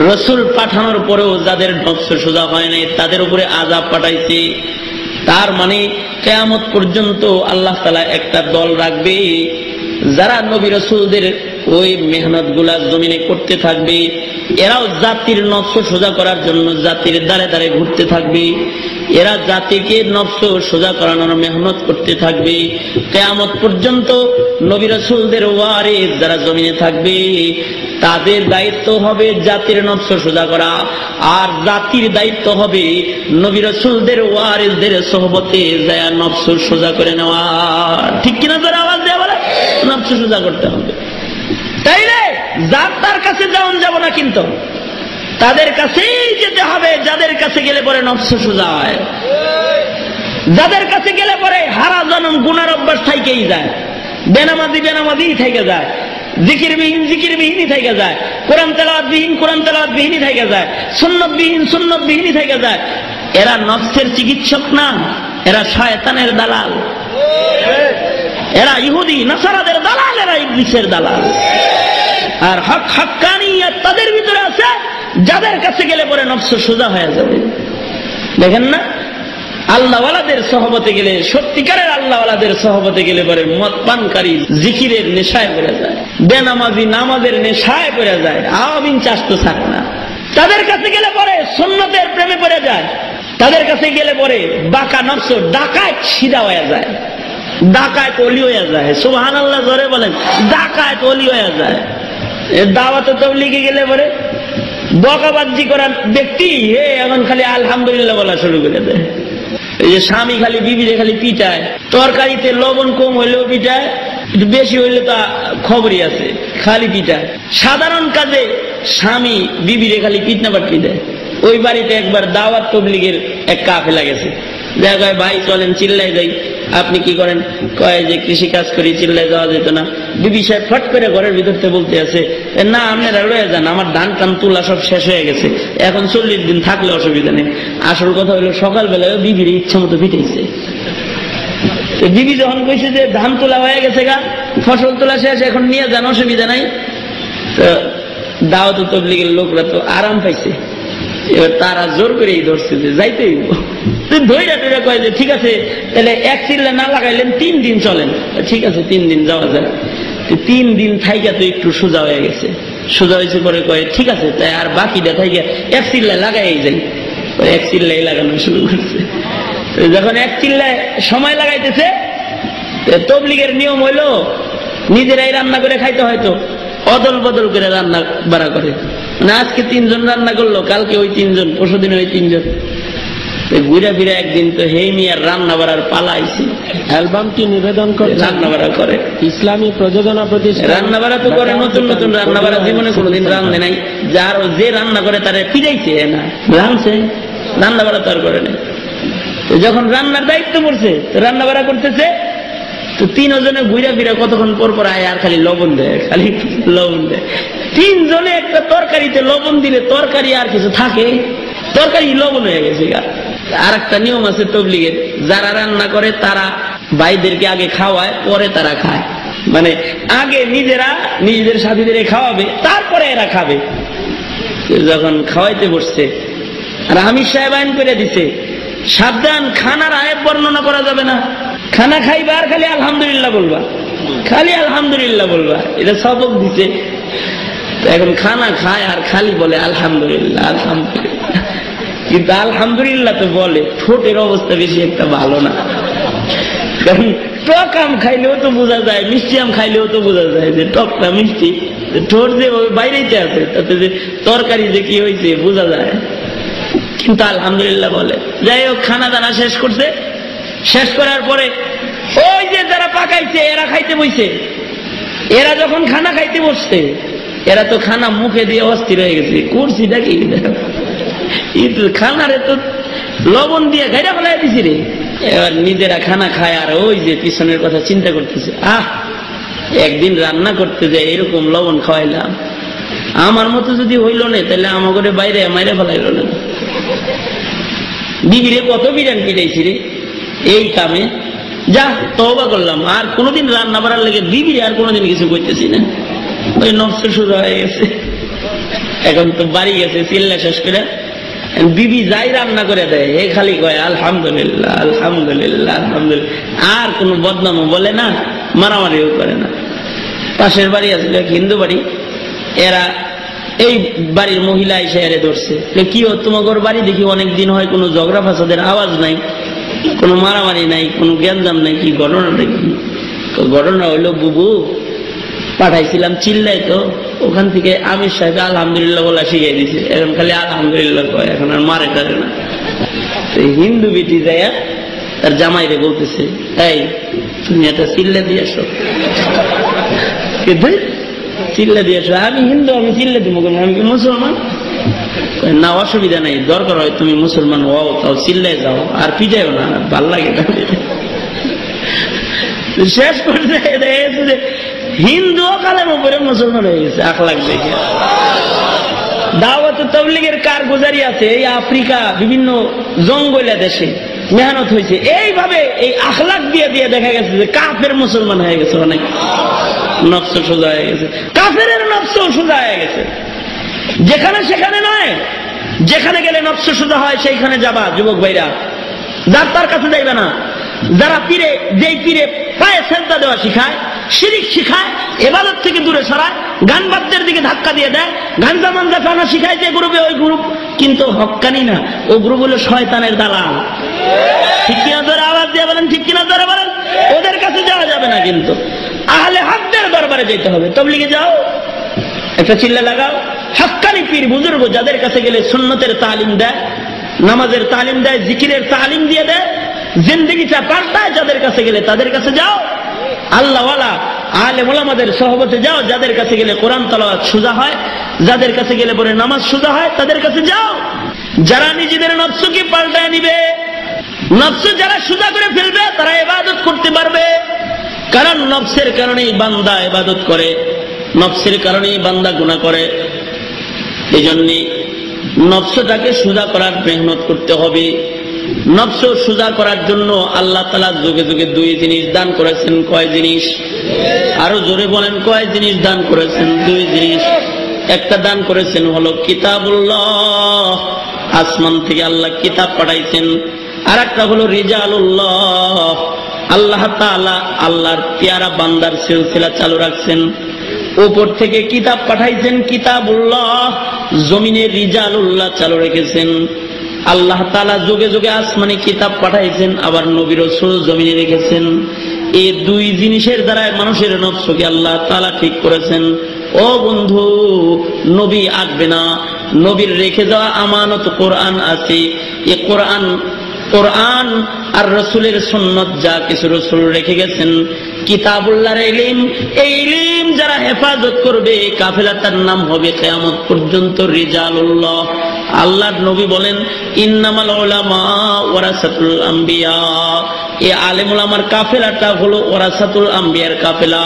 রাসূল পাঠানোর পরেও যাদের নফস সোজা হয় নাই তাদের উপরে আযাব পাঠাইছে। তার মানে কিয়ামত পর্যন্ত আল্লাহ তাআলা একটা দল রাখবে যারা নবী রাসূলদের ওই মেহনতগুলা জমিনে করতে থাকবে। এরাও জাতির নফস সোজা করার জন্য জাতির দ্বারে দ্বারে ঘুরতে থাকবে। এরা জাতিকে নফস সোজা করানোর মেহনত করতে থাকবে। কিয়ামত পর্যন্ত নবী রাসূলদের ওয়ারিস যারা জমিনে থাকবে তাদের দায়িত্ব হবে জাতির নফস সোজা করা, আর জাতির দায়িত্ব হবে নবী রাসূলদের ওয়ারিসদের সোহবতে যায় নফস সোজা করে নেওয়া। ঠিক কিনা তোর আওয়াজ দেয়া বলে? নফস সোজা করতে হবে। তাইলে যার তার কাছে যাওন যাব না, কিন্তু তাদের কাছেই যেতে হবে যাদের কাছে গেলে পরে নফস সোজা হয়, যাদের কাছে গেলে পরে হারা জনম গুনার অভ্যাস থাইকেই যায়, বেনামাজি থেকে যায়, জিকিরবিহীনই থেকে যায়, কোরআন তেলাওয়াতবিহীনই থেকে যায়, সুন্নতবিহীনই থেকে যায়। এরা নফসের চিকিৎসক না, এরা শয়তানের দালাল, এরা ইহুদি নাসারাদের দালাল, এরা ইবলিসের দালাল। আর হক্কানিয়ত তাদের ভিতরে আছে যাদের কাছে গেলে পরে নফস সোজা হয়ে যাবে। দেখেন না, আল্লাহওয়ালাদের সহবতে গেলে, সত্যিকারের আল্লাহওয়ালাদের সহবতে গেলে পরে মদ পানকারী জিকিরের নেশায় পড়ে যায়, বেনামাজি নামাজের নেশায় পড়ে যায়, আওয়াবিন চাষ তো ছাড়ে না। তাদের কাছে গেলে পরে সুন্নতের প্রেমে পড়ে যায়, তাদের কাছে গেলে পরে বাঁকা নফস ডাকায় সিধা হয়ে যায়, ডাকায় অলি হয়ে যায়। সুবহানাল্লাহ জোরে বলেন, ডাকায় অলি হয়ে যায়। দাওয়াতে তাবলীগে গেলে পরে বকাবাজি করার ব্যক্তি এখন খালি আলহামদুলিল্লাহ বলা শুরু করে দেয়। এই যে স্বামী খালি বিবিরে খালি পিটায়, তরকারিতে লবণ কম হইলেও পিটায়, একটু বেশি হইলে তা খবরই আছে, খালি পিটায়। সাধারণ কাজে স্বামী বিবিরে খালি পিটনা পাটনি দেয়। ওই বাড়িতে একবার দাওয়াত তাবলীগের এক কাফেলা গেছে, দেখা ভাই চলেন চিল্লাই যাই। আপনি কি করেন? কয় যে কৃষি কাজ করি, চিল্লাই যাওয়া যেত না। বিবি সাহেব ফট করে ঘরের ভিতরতে বলতে আছে, না আপনারা লয়ে যান, আমার ধান টান তোলা সব শেষ হয়ে গেছে, এখন 40 দিন থাকলে অসুবিধা নেই। আসল কথা হলো সকালবেলায় বিবির ইচ্ছা মতো পিটাইছে। বিবি যখন কইছে যে ধান তোলা হয়ে গেছে গা, ফসল তোলা শেষ, এখন নিয়ে যান, অসুবিধা নাই। তো দাওয়াত তাবলীগের লোকরা তো আরাম পাইছে, এবার তারা জোর করে ধরছে যে যাইতেই ধৈর্য টৈরা কয় যে ঠিক আছে তাহলে এক চিল্লা না লাগাইলেন 3 দিন চলেন। ঠিক আছে 3 দিন যাওয়া যায়। 3 দিন থাইকা তো একটু সোজা হয়ে গেছে, সোজা হয়েছে পরে কয় ঠিক আছে তাই আর বাকিটা থাইকা এক চিল্লা লাগাই যাই। এক চিল্লাই লাগানো শুরু করছে। যখন এক চিল্লায় সময় লাগাইতেছে, তাবলীগের নিয়ম হইলো নিজেরাই রান্না করে খাইতে, হয়তো অদল বদল করে রান্না বাড়া করে। না আজকে 3 জন রান্না করলো, কালকে ওই 3 জন, পরশুদিন ওই 3 জন। ঘুরে ফিরে একদিন তো হে মিয়ার রান্না বাড়ার পালা আইছে। অ্যালবামটি নিবেদন করে রান্না বাড়া করে, ইসলামী প্রযোজনা প্রতিষ্ঠান। রান্না বাড়া তো করে, নতুন নতুন রান্না বাড়া জীবনে কোনোদিন রান্ধে নাই। যার যে রান্না করে তারে পিড়াইছে না, রাঁধছে, রান্না বাড়া তো আর করে নাই। তো যখন রান্নার দায়িত্ব পড়ছে, তো রান্না বাড়া করতেছে, তো 3 জনে ঘুরে ফিরে কতক্ষণ পর পর আয় আর খালি লবণ দেয়, খালি লবণ দেয়। 3 জনে একটা তরকারিতে লবণ দিলে তরকারি আর কিছু থাকে? তরকারি লবণ হয়ে গেছে। আর একটা নিয়ম আছে তবলিগের, যারা রান্না করে তারা ভাইদেরকে আগে খাওয়ায়, পরে তারা খায়। মানে আগে নিজেরা নিজেদের সাথীদের খাওয়াবে, তারপরে এরা খাবে। যখন খাওয়াইতে বসছে, আর আমির সাহেব আইন করে দিছে, সাবধান, খানার আয়াত বর্ণনা করা যাবে না। খানা খাইবা আর খালি আলহামদুলিল্লাহ বলবা, খালি আলহামদুলিল্লাহ বলবা, এটা সবক দিছে। এখন খানা খায় আর খালি বলে আলহামদুলিল্লাহ আলহামদুলিল্লাহ, কিন্তু আলহামদুলিল্লাহ তো বলে, ঠোঁটের অবস্থা বেশি একটা ভালো না। কারণ টক আম খাইলেও তো বোঝা যায়, মিষ্টি আম খাইলেও তো বোঝা যায় যে টকটা মিষ্টি, ঠোঁট যে বাইরেতে আছে, তাতে যে তরকারি যে কি হয়েছে বোঝা যায়, কিন্তু আলহামদুলিল্লাহ বলে। যাই হোক, খানা দানা শেষ করছে, শেষ করার পরে ওই যে যারা পাকাইছে এরা খাইতে বসছে। এরা যখন খানা খাইতে বসছে, এরা তো খানা মুখে দিয়ে অস্থির হয়ে গেছে, কুরসিটা কি খানারে তো লবণ দিয়ে গাইরা ফেলাই দিছি রে। এবার নিজেরা খানা খায় আর ওই যে পিছনের কথা চিন্তা করতেছে, একদিন রান্না করতে যায় এরকম লবণ খাওয়াইলাম, আমার মতো যদি হইল না তাহলে আমাকে বাইরে মাইরে ফেলাইল না। বিবিরে কত বিরান পিটাইছি রে এই কামে, যা তওবা করলাম, আর কোনোদিন রান্না বাড়ার লেগে বিবিরে আর কোনোদিন কিছু করতেছি না। ওই নফস শুরু হয়ে গেছে। এখন তো বাড়ি গেছে চিল্লা শেষ করে, বিবি যাই রান্না করে দেয় এ খালি কয় আলহামদুলিল্লাহ আলহামদুলিল্লাহ আলহামদুলিল্লাহ, আর কোনো বদনামও বলে না, মারামারিও করে না। পাশের বাড়ি আসলে হিন্দু বাড়ি, এরা এই বাড়ির মহিলা এসে এরে ধরছে, কি ও তোমার বাড়ি দেখি অনেকদিন হয় কোনো ঝগড়া ফাসাদের আওয়াজ নাই, কোনো মারামারি নাই, কোনো জ্ঞানজাম নাই, কি ঘটনাটা কি? ঘটনা হইলো বুবু পাঠাইছিলাম চিল্লাই, তো ওখান থেকে আমির সাহেব আলহামদুলিল্লাহ বলা শিখিয়ে দিছে, এখন খালি আলহামদুলিল্লাহ কয়, এখন আর মারে টারে না। হিন্দু বেটি যায় তার জামাইরে বলতেছে, এই তুমি একটা চিল্লা দিয়ে আসো, চিল্লা দিয়ে আসো। আমি হিন্দু, আমি চিল্লা দিব, আমি কি মুসলমান? না অসুবিধা নাই, দরকার হয় তুমি মুসলমান হও, তাও চিল্লাই যাও, আর পিটাইও না, ভাল লাগে। শেষ করতে হিন্দু কালের উপরে মুসলমান হয়ে গেছে আখলাক দেখে। দাওয়াতে তাবলীগের কারগুজারি আছে এই আফ্রিকা বিভিন্ন জঙ্গলে দেশে মেহনত হয়েছে, এইভাবে এই আখলাক দিয়ে দিয়ে দেখা গেছে যে কাফের মুসলমান হয়ে গেছে, অনেক নফস সোজা হয়ে গেছে, কাফের নফস সোজা হয়ে গেছে। যেখানে সেখানে নয়, যেখানে গেলে নফস সোজা হয় সেইখানে যাবা যুবক ভাইরা, যার তার কাছে যাইবে না। যারা পীরে, যেই পীরে পায়ে সেজদা দেওয়া শিখায়, শিরিক শিখায়, ইবাদত থেকে দূরে সরায়, গান বাদ্যের দিকে ধাক্কা দিয়ে দেয়, গাঞ্জা মাঞ্জা খানা শিখায় যে গ্রুপে, ওই গ্রুপ কিন্তু হক্কানি না, ও গ্রুপ হলো শয়তানের দালাল। ঠিক কিনা ধরে আওয়াজ দিয়ে বলেন, ঠিক কিনা ধরে বলেন। ওদের কাছে যাওয়া যাবে না, কিন্তু আহলে হকদের দরবারে যেতে হবে। তাবলীগে যাও, একটা চিল্লা লাগাও, হক্কানি পীর বুজুর্গ যাদের কাছে গেলে সুন্নতের তালিম দেয়, নামাজের তালিম দেয়, জিকিরের তালিম দিয়ে দেয়, জিন্দেগিটা পাল্টায়, যাদের কাছে গেলে তাদের কাছে যাও। আল্লাহওয়ালা আলেম ওলামাদের সহবতে যাও, যাদের কাছে গেলে কোরআন তেলাওয়াত সোজা হয়, যাদের কাছে গেলে পরে নামাজ সোজা হয়, তাদের কাছে যাও। যারা নিজেদের নফসকে পাল্টায় নিবে, নফস যারা সোজা করে ফেলবে, তারা ইবাদত করতে পারবে। কারণ নফসের কারণেই বান্দা ইবাদত করে, নফসের কারণেই বান্দা গুনাহ করে। এই জন্যে নফসটাকে সোজা করার মেহনত করতে হবে। নফস সোজা করার জন্য আল্লাহ তাআলা যুগে যুগে 2 জিনিস দান করেছেন। কয় জিনিস? আরো জোরে বলেন, কয় জিনিস দান করেছেন? 2 জিনিস। একটা দান করেছেন হলো কিতাবুল্লাহ, আসমান থেকে আল্লাহ কিতাব পাঠাইছেন। আর একটা হলো রিজালুল্লাহ, আল্লাহ তাআলা আল্লাহর পেয়ারা বান্দার সিলসিলা চালু রাখছেন। উপর থেকে কিতাব পাঠাইছেন কিতাবুল্লাহ, জমিনে রিজালুল্লাহ চালু রেখেছেন। আল্লাহ তাআলা যুগে যুগে আসমানে কিতাব পাঠাইছেন, আবার নবী রাসূল জমিনে রেখেছেন। এই 2 জিনিসের দ্বারা মানুষের নফসকে আল্লাহ তাআলা ঠিক করেছেন। ও বন্ধু, নবী আসবে না, নবীর রেখে যাওয়া আমানত কোরআন আছে। এই কোরআন আর রসুলের সুন্নত যা কিছু রসুল রেখে গেছেন, কিতাবুল্লাহর ইলম, এই ইলম যারা হেফাজত করবে কাফেলাটার নাম হবে কিয়ামত পর্যন্ত রিজালুল্লাহ। আল্লাহর নবী বলেন, ইন্নামাল উলামা ওয়ারাসাতুল আম্বিয়া, এই আলেম উলামার কাফেলাটা হলো ওয়ারাসাতুল আম্বিয়ার কাফেলা।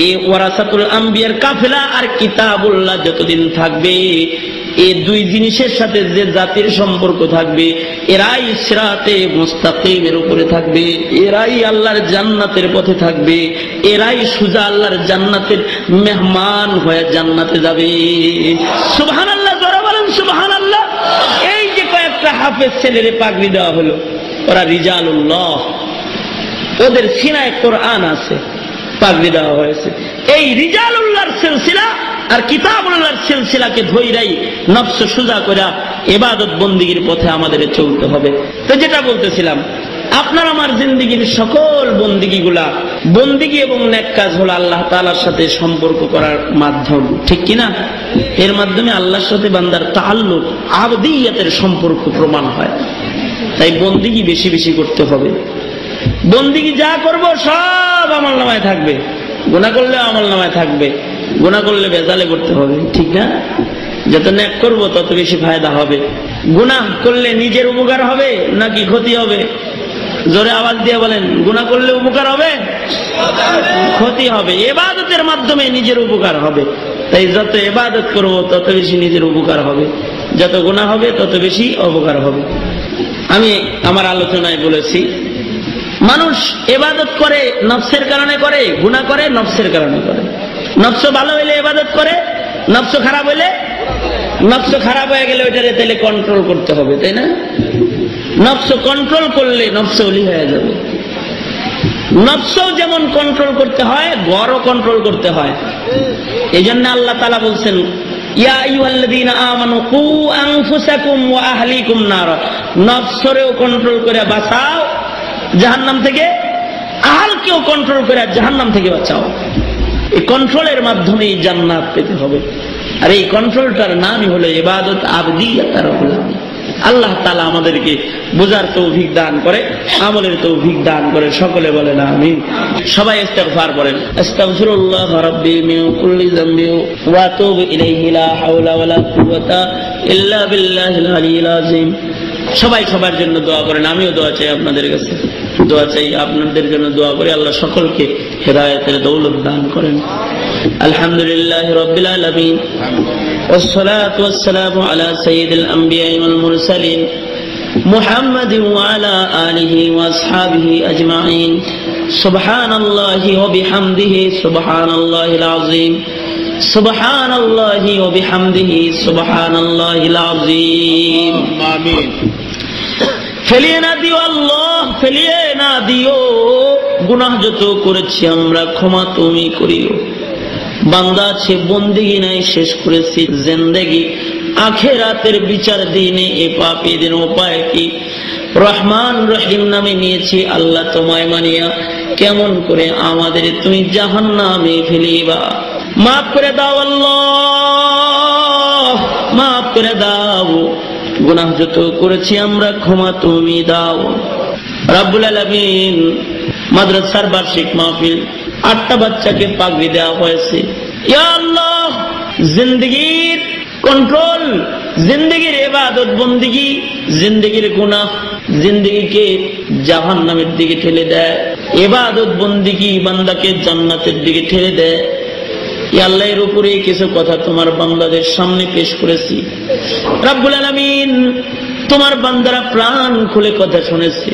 এই ওয়ারাসাতুল আম্বিয়ার কাফেলা আর কিতাবুল্লাহ যতদিন থাকবে, এই দুই জিনিসের সাথে যে জাতির সম্পর্ক থাকবে, এরাই সিরাতে মুস্তাকিমের উপরে থাকবে, এরাই আল্লাহর জান্নাতের পথে থাকবে, এরাই সুজা আল্লাহর জান্নাতের মেহমান হয়ে জান্নাতে যাবে। সুবহানাল্লাহ, যারা বলেন সুবহানাল্লাহ। এই যে কয়েকটা হাফেজ ছেলের পাগড়ি দেওয়া হলো, ওরা রিজালুল্লাহ, ওদের সিনায় কোরআন আছে, পাগড়ি দেওয়া হয়েছে। এই রিজালুল্লাহর সিলসিলা আর কিতাবুল্লাহর সিলসিলাকে ধইরাই নফস সুজা করে ইবাদত বন্দিগির পথে আমাদের চলতে হবে। তো যেটা বলতেছিলাম, আপনার আমার জিন্দেগির সকল বন্দিগিগুলা, বন্দিগি এবং নেক কাজ হলো আল্লাহ তাআলার সাথে সম্পর্ক করার মাধ্যম, ঠিক কিনা? এর মাধ্যমে আল্লাহর সাথে বান্দার তাআল্লুক, আবদিয়তের সম্পর্ক প্রমাণ হয়। তাই বন্দিগি বেশি বেশি করতে হবে। বন্দিগি যা করব সব আমলনামায় থাকবে, গুনাহ করলে আমলনামায় থাকবে, গুনাহ করলে বেজালে করতে হবে, ঠিক না? যত নেক করব তত বেশি ফায়দা হবে। গুনাহ করলে নিজের উপকার হবে নাকি ক্ষতি হবে? জোরে আওয়াজ দিয়ে বলেন, গুনাহ করলে উপকার হবে, ক্ষতি হবে। ইবাদতের মাধ্যমে নিজের উপকার হবে। তাই যত ইবাদত করব তত বেশি নিজের উপকার হবে, যত গুনাহ হবে তত বেশি অপকার হবে। আমি আমার আলোচনায় বলেছি, মানুষ ইবাদত করে নফসের কারণে করে, গুনাহ করে নফসের কারণে করে। নফস ভালো হইলে ইবাদত করে, নফস খারাপ হইলে, নফস খারাপ হয়ে গেলে ওইটারে তাহলে কন্ট্রোল করতে হবে, তাই না? নফস কন্ট্রোল করলে নফস ওলি হয়ে যাবে। নফসও যেমন কন্ট্রোল করতে হয়, গড়ও কন্ট্রোল করতে হয়। এই জন্য আল্লাহ তাআলা বলছেন, ইয়া আইয়ুহাল্লাযীনা আমানু কু আনফুসাকুম ওয়া আহলিকুম নারা, নফসরেও কন্ট্রোল করে বাঁচাও জাহান্নাম থেকে, আহলকেও কন্ট্রোল করে জাহান্নাম থেকে বাঁচাও। এই কন্ট্রোলের মাধ্যমেই জান্নাত পেতে হবে। আর এই কন্ট্রোলটার নামই হলো ইবাদত আবদিয়াত। আল্লাহ তাআলা আমাদেরকে বোঝার তৌফিক দান করে, আমলের তৌফিক দান করে। সকলে বলেন আমিন। সবাই ইস্তিগফার করেন, আস্তাগফিরুল্লাহ রাব্বি মিন কুল্লি যামবি ওয়া আতুবু ইলাইহি, লা হাওলা ওয়ালা কুওয়াতা ইল্লা বিল্লাহিল আলিয়্যিল আযীম। সবাই সবার জন্য দোয়া করেন, আমিও দোয়া চাই আপনাদের কাছে, দোয়া চাই আপনাদের জন্য, দোয়া করে আল্লাহ সকলকে হেদায়েতের দৌলত দান করেন। আলহামদুলিল্লাহি রাব্বিল আলামিন, والصلاة والسلام على سيد الأنبياء والمرسلين محمد وعلى آله وأصحابه أجمعين. سبحان الله وبحمده سبحان الله العظيم. سبحان الله وبحمده سبحان الله العظيم. آمين. ফেলিয়ে না দিও আল্লাহ, ফেলিয়ে না দিও। গুনাহ যত করেছি আমরা ক্ষমা তুমি করিও। বান্দা আছে বন্দিগি নাই শেষ করেছি জিন্দেগি, আখিরাতের বিচার দিনে এ পাপীদের উপায় কি? রহমান রহিম নামে নিয়েছি আল্লাহ তোমায় মানিয়া, কেমন করে আমাদের তুমি জাহান্নামে ফেলিবা? মাফ করে দাও আল্লাহ, মাফ করে দাও। গুনাহ যত করেছি আমরা ক্ষমা তুমি দাও। রাব্বুল আলামিন, মাদ্রাসার বার্ষিক মাহফিল, 8টা বাচ্চাকে পাগড়ি দেওয়া হয়েছে। ইয়া আল্লাহ, জিন্দেগির কন্ট্রোল, জিন্দেগির ইবাদত বন্দেগি, জিন্দেগির গুনাহ জিন্দেগিকে জাহান্নামের দিকে ঠেলে দেয়, ইবাদত বন্দেগি বান্দাকে জান্নাতের দিকে ঠেলে দেয়। ইয়া আল্লাহ, এর উপরে কিছু কথা তোমার বান্দাদের সামনে পেশ করেছি। রাব্বুল আলামিন, তোমার বান্দারা প্রাণ খুলে কথা শুনেছে,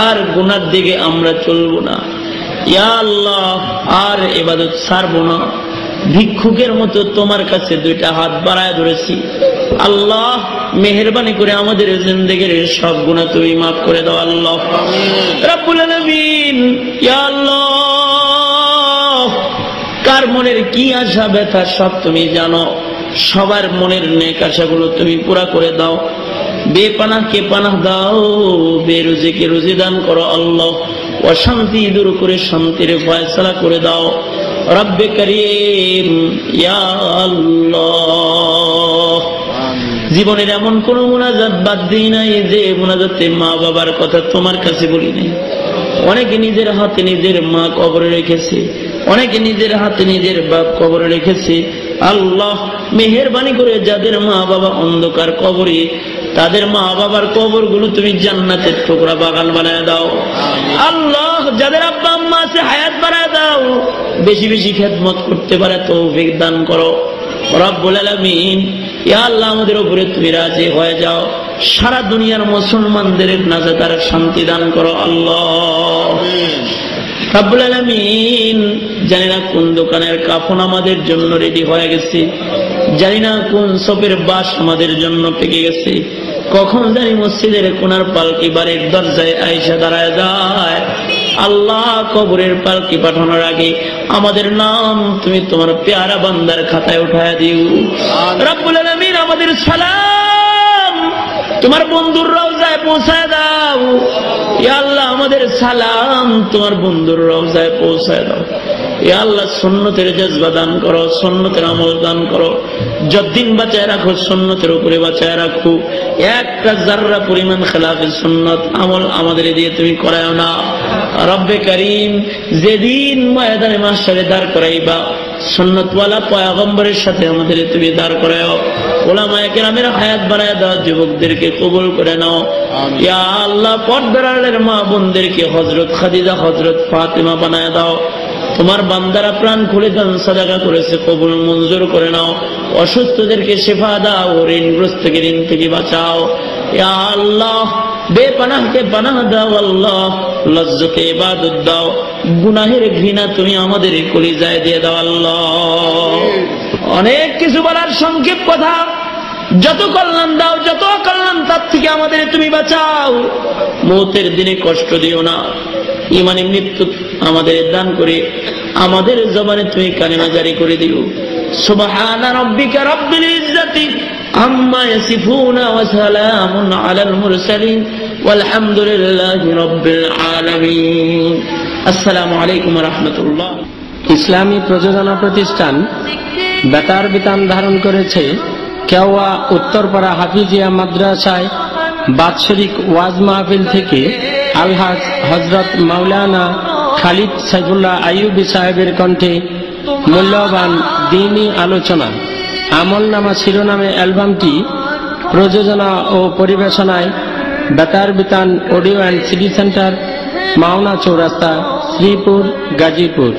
আর গুনার দিকে আমরা চলবো না। ইয়া আল্লাহ, আর ইবাদত ছাড়বো না। ভিক্ষুকের মতো তোমার কাছে 2টা হাত বাড়ায় ধরেছি। আল্লাহ, মেহেরবানি করে আমাদের জিন্দেগির সব গুনাহ তুমি মাফ করে দাও আল্লাহ। রাব্বুল আলামিন, ইয়া আল্লাহ, কার মনের কি আশা ব্যথা সব তুমি জানো। সবার মনের নেক আশাগুলো তুমি পুরা করে দাও। বেপানাহকে পানাহ দাও, বেরুজিকে রুজি দান করো আল্লাহ। অশান্তি দূর করে শান্তির ফয়সালা করে দাও। রব্বে করিম ইয়া আল্লাহ। জীবনের এমন কোন মুনাজাত বাদ দিই নাই যে মুনাজাতে মা বাবার কথা তোমার কাছে বলি নাই। অনেকে নিজের হাতে নিজের মা কবরে রেখেছে, অনেকে নিজের হাতে নিজের বাপ কবরে রেখেছে। আল্লাহ মেহেরবানি করে যাদের মা বাবা অন্ধকার কবরে, তাদের মা বাবার কবরগুলো তুমি জান্নাতের টুকরা বাগান বানায় দাও। আল্লাহ যাদের আব্বা আম্মা আছে হায়াত বাড়ায় দাও, বেশি বেশি খেদমত করতে পারে তৌফিক দান করো রব্বুল আলামিন। ইয়া আল্লাহ আমাদের উপরে তুমি রাজি হয়ে যাও, সারা দুনিয়ার মুসলমানদের নাজাত আর শান্তি দান করো আল্লাহ রব্বুল আলামিন। জানি না কোন দোকানের কাফন আমাদের জন্য রেডি হয়ে গেছে, জানি না কোন সপের বাস আমাদের জন্য পেকে গেছে, কখন জানি মসজিদের কোনার পালকি বাড়ির দরজায় আয়েশা দাঁড়ায় যায়। আল্লাহ কবরের পালকি পাঠানোর আগে আমাদের নাম তুমি তোমার পেয়ারা বান্দার খাতায় উঠায় দিও রব্বুল আলামিন। আমাদের সালাম তোমার বন্ধুর রওজায় পৌঁছায় দাও। ইয়া আল্লাহ আমাদের সালাম তোমার বন্ধুর রওজায় পৌঁছায় দাও। ইয়া আল্লাহ সুন্নতের জজবা দান করো, সুন্নতের আমল দান করো, যতদিন বাঁচায় রাখো সুন্নতের উপরে বাঁচায় রাখো। একটা যাররা পরিমাণ খেলাফে সুন্নত আমল আমাদের দিয়ে তুমি করায়ও না রব্বে করিম। যেদিন ময়দানে মাহশরে দাঁড় করাইবা সুন্নতওয়ালা পয়গম্বরের সাথে আমাদের তুমি দাঁড় করাও। ওলামায়ে কেরামের হায়াত বাড়ায় দাও, যুবকদেরকে কবুল করে নাও। ইয়া আল্লাহ পর্দার আড়ালের মা বোনদেরকে হযরত খাদিজা হযরত ফাতেমা বানায় দাও। তোমার বান্দারা প্রাণ খুলে দান সাদাকা করেছে, কবুল মঞ্জুর করে নাও। অসুস্থদেরকে শিফা দাও, ঋণগ্রস্তকে ঋণ থেকে বাঁচাও। ইয়া আল্লাহ বেপানাহকে পানাহ দাও আল্লাহ, লজ্জতে ইবাদত দাও, গুনাহের ঘৃণা তুমি আমাদের কলিজায় দিয়ে দাও আল্লাহ। অনেক কিছু বলার সংক্ষেপ কথা, যত কল্যাণ দাও যত কল্যাণ তার থেকে আমাদের তুমি বাঁচাও। মৌতের দিনে কষ্ট দিও না, ইমানি মৃত্যু আমাদের দান করে আমাদের জবানে তুমি কালিমা জারি করে দিও। সুবহানা রাব্বিকা রাব্বিল ইজ্জাতি আম্মা ইয়াসিফুনা ওয়া সালামুন আলাল মুরসালিন ওয়ালহামদুলিল্লাহি রাব্বিল আলামিন। আসসালামু আলাইকুম ওয়া রাহমাতুল্লাহ। ইসলামী প্রযোজনা প্রতিষ্ঠান বেতার বিতান ধারণ করেছে কেওয়া উত্তরপাড়া হাফিজিয়া মাদ্রাসায় বাৎসরিক ওয়াজ মাহফিল থেকে আলহাজ হযরত মাওলানা খালিদ সাইফুল্লাহ আইয়ুবী সাহেবের কণ্ঠে মূল্যবান দ্বীনী আলোচনা আমলনামা শিরোনামে অ্যালবামটি প্রযোজনা ও পরিবেশনায় Betar Bitan audio and CD centre, Mawna Chowrasta, Sreepur, Gazipur.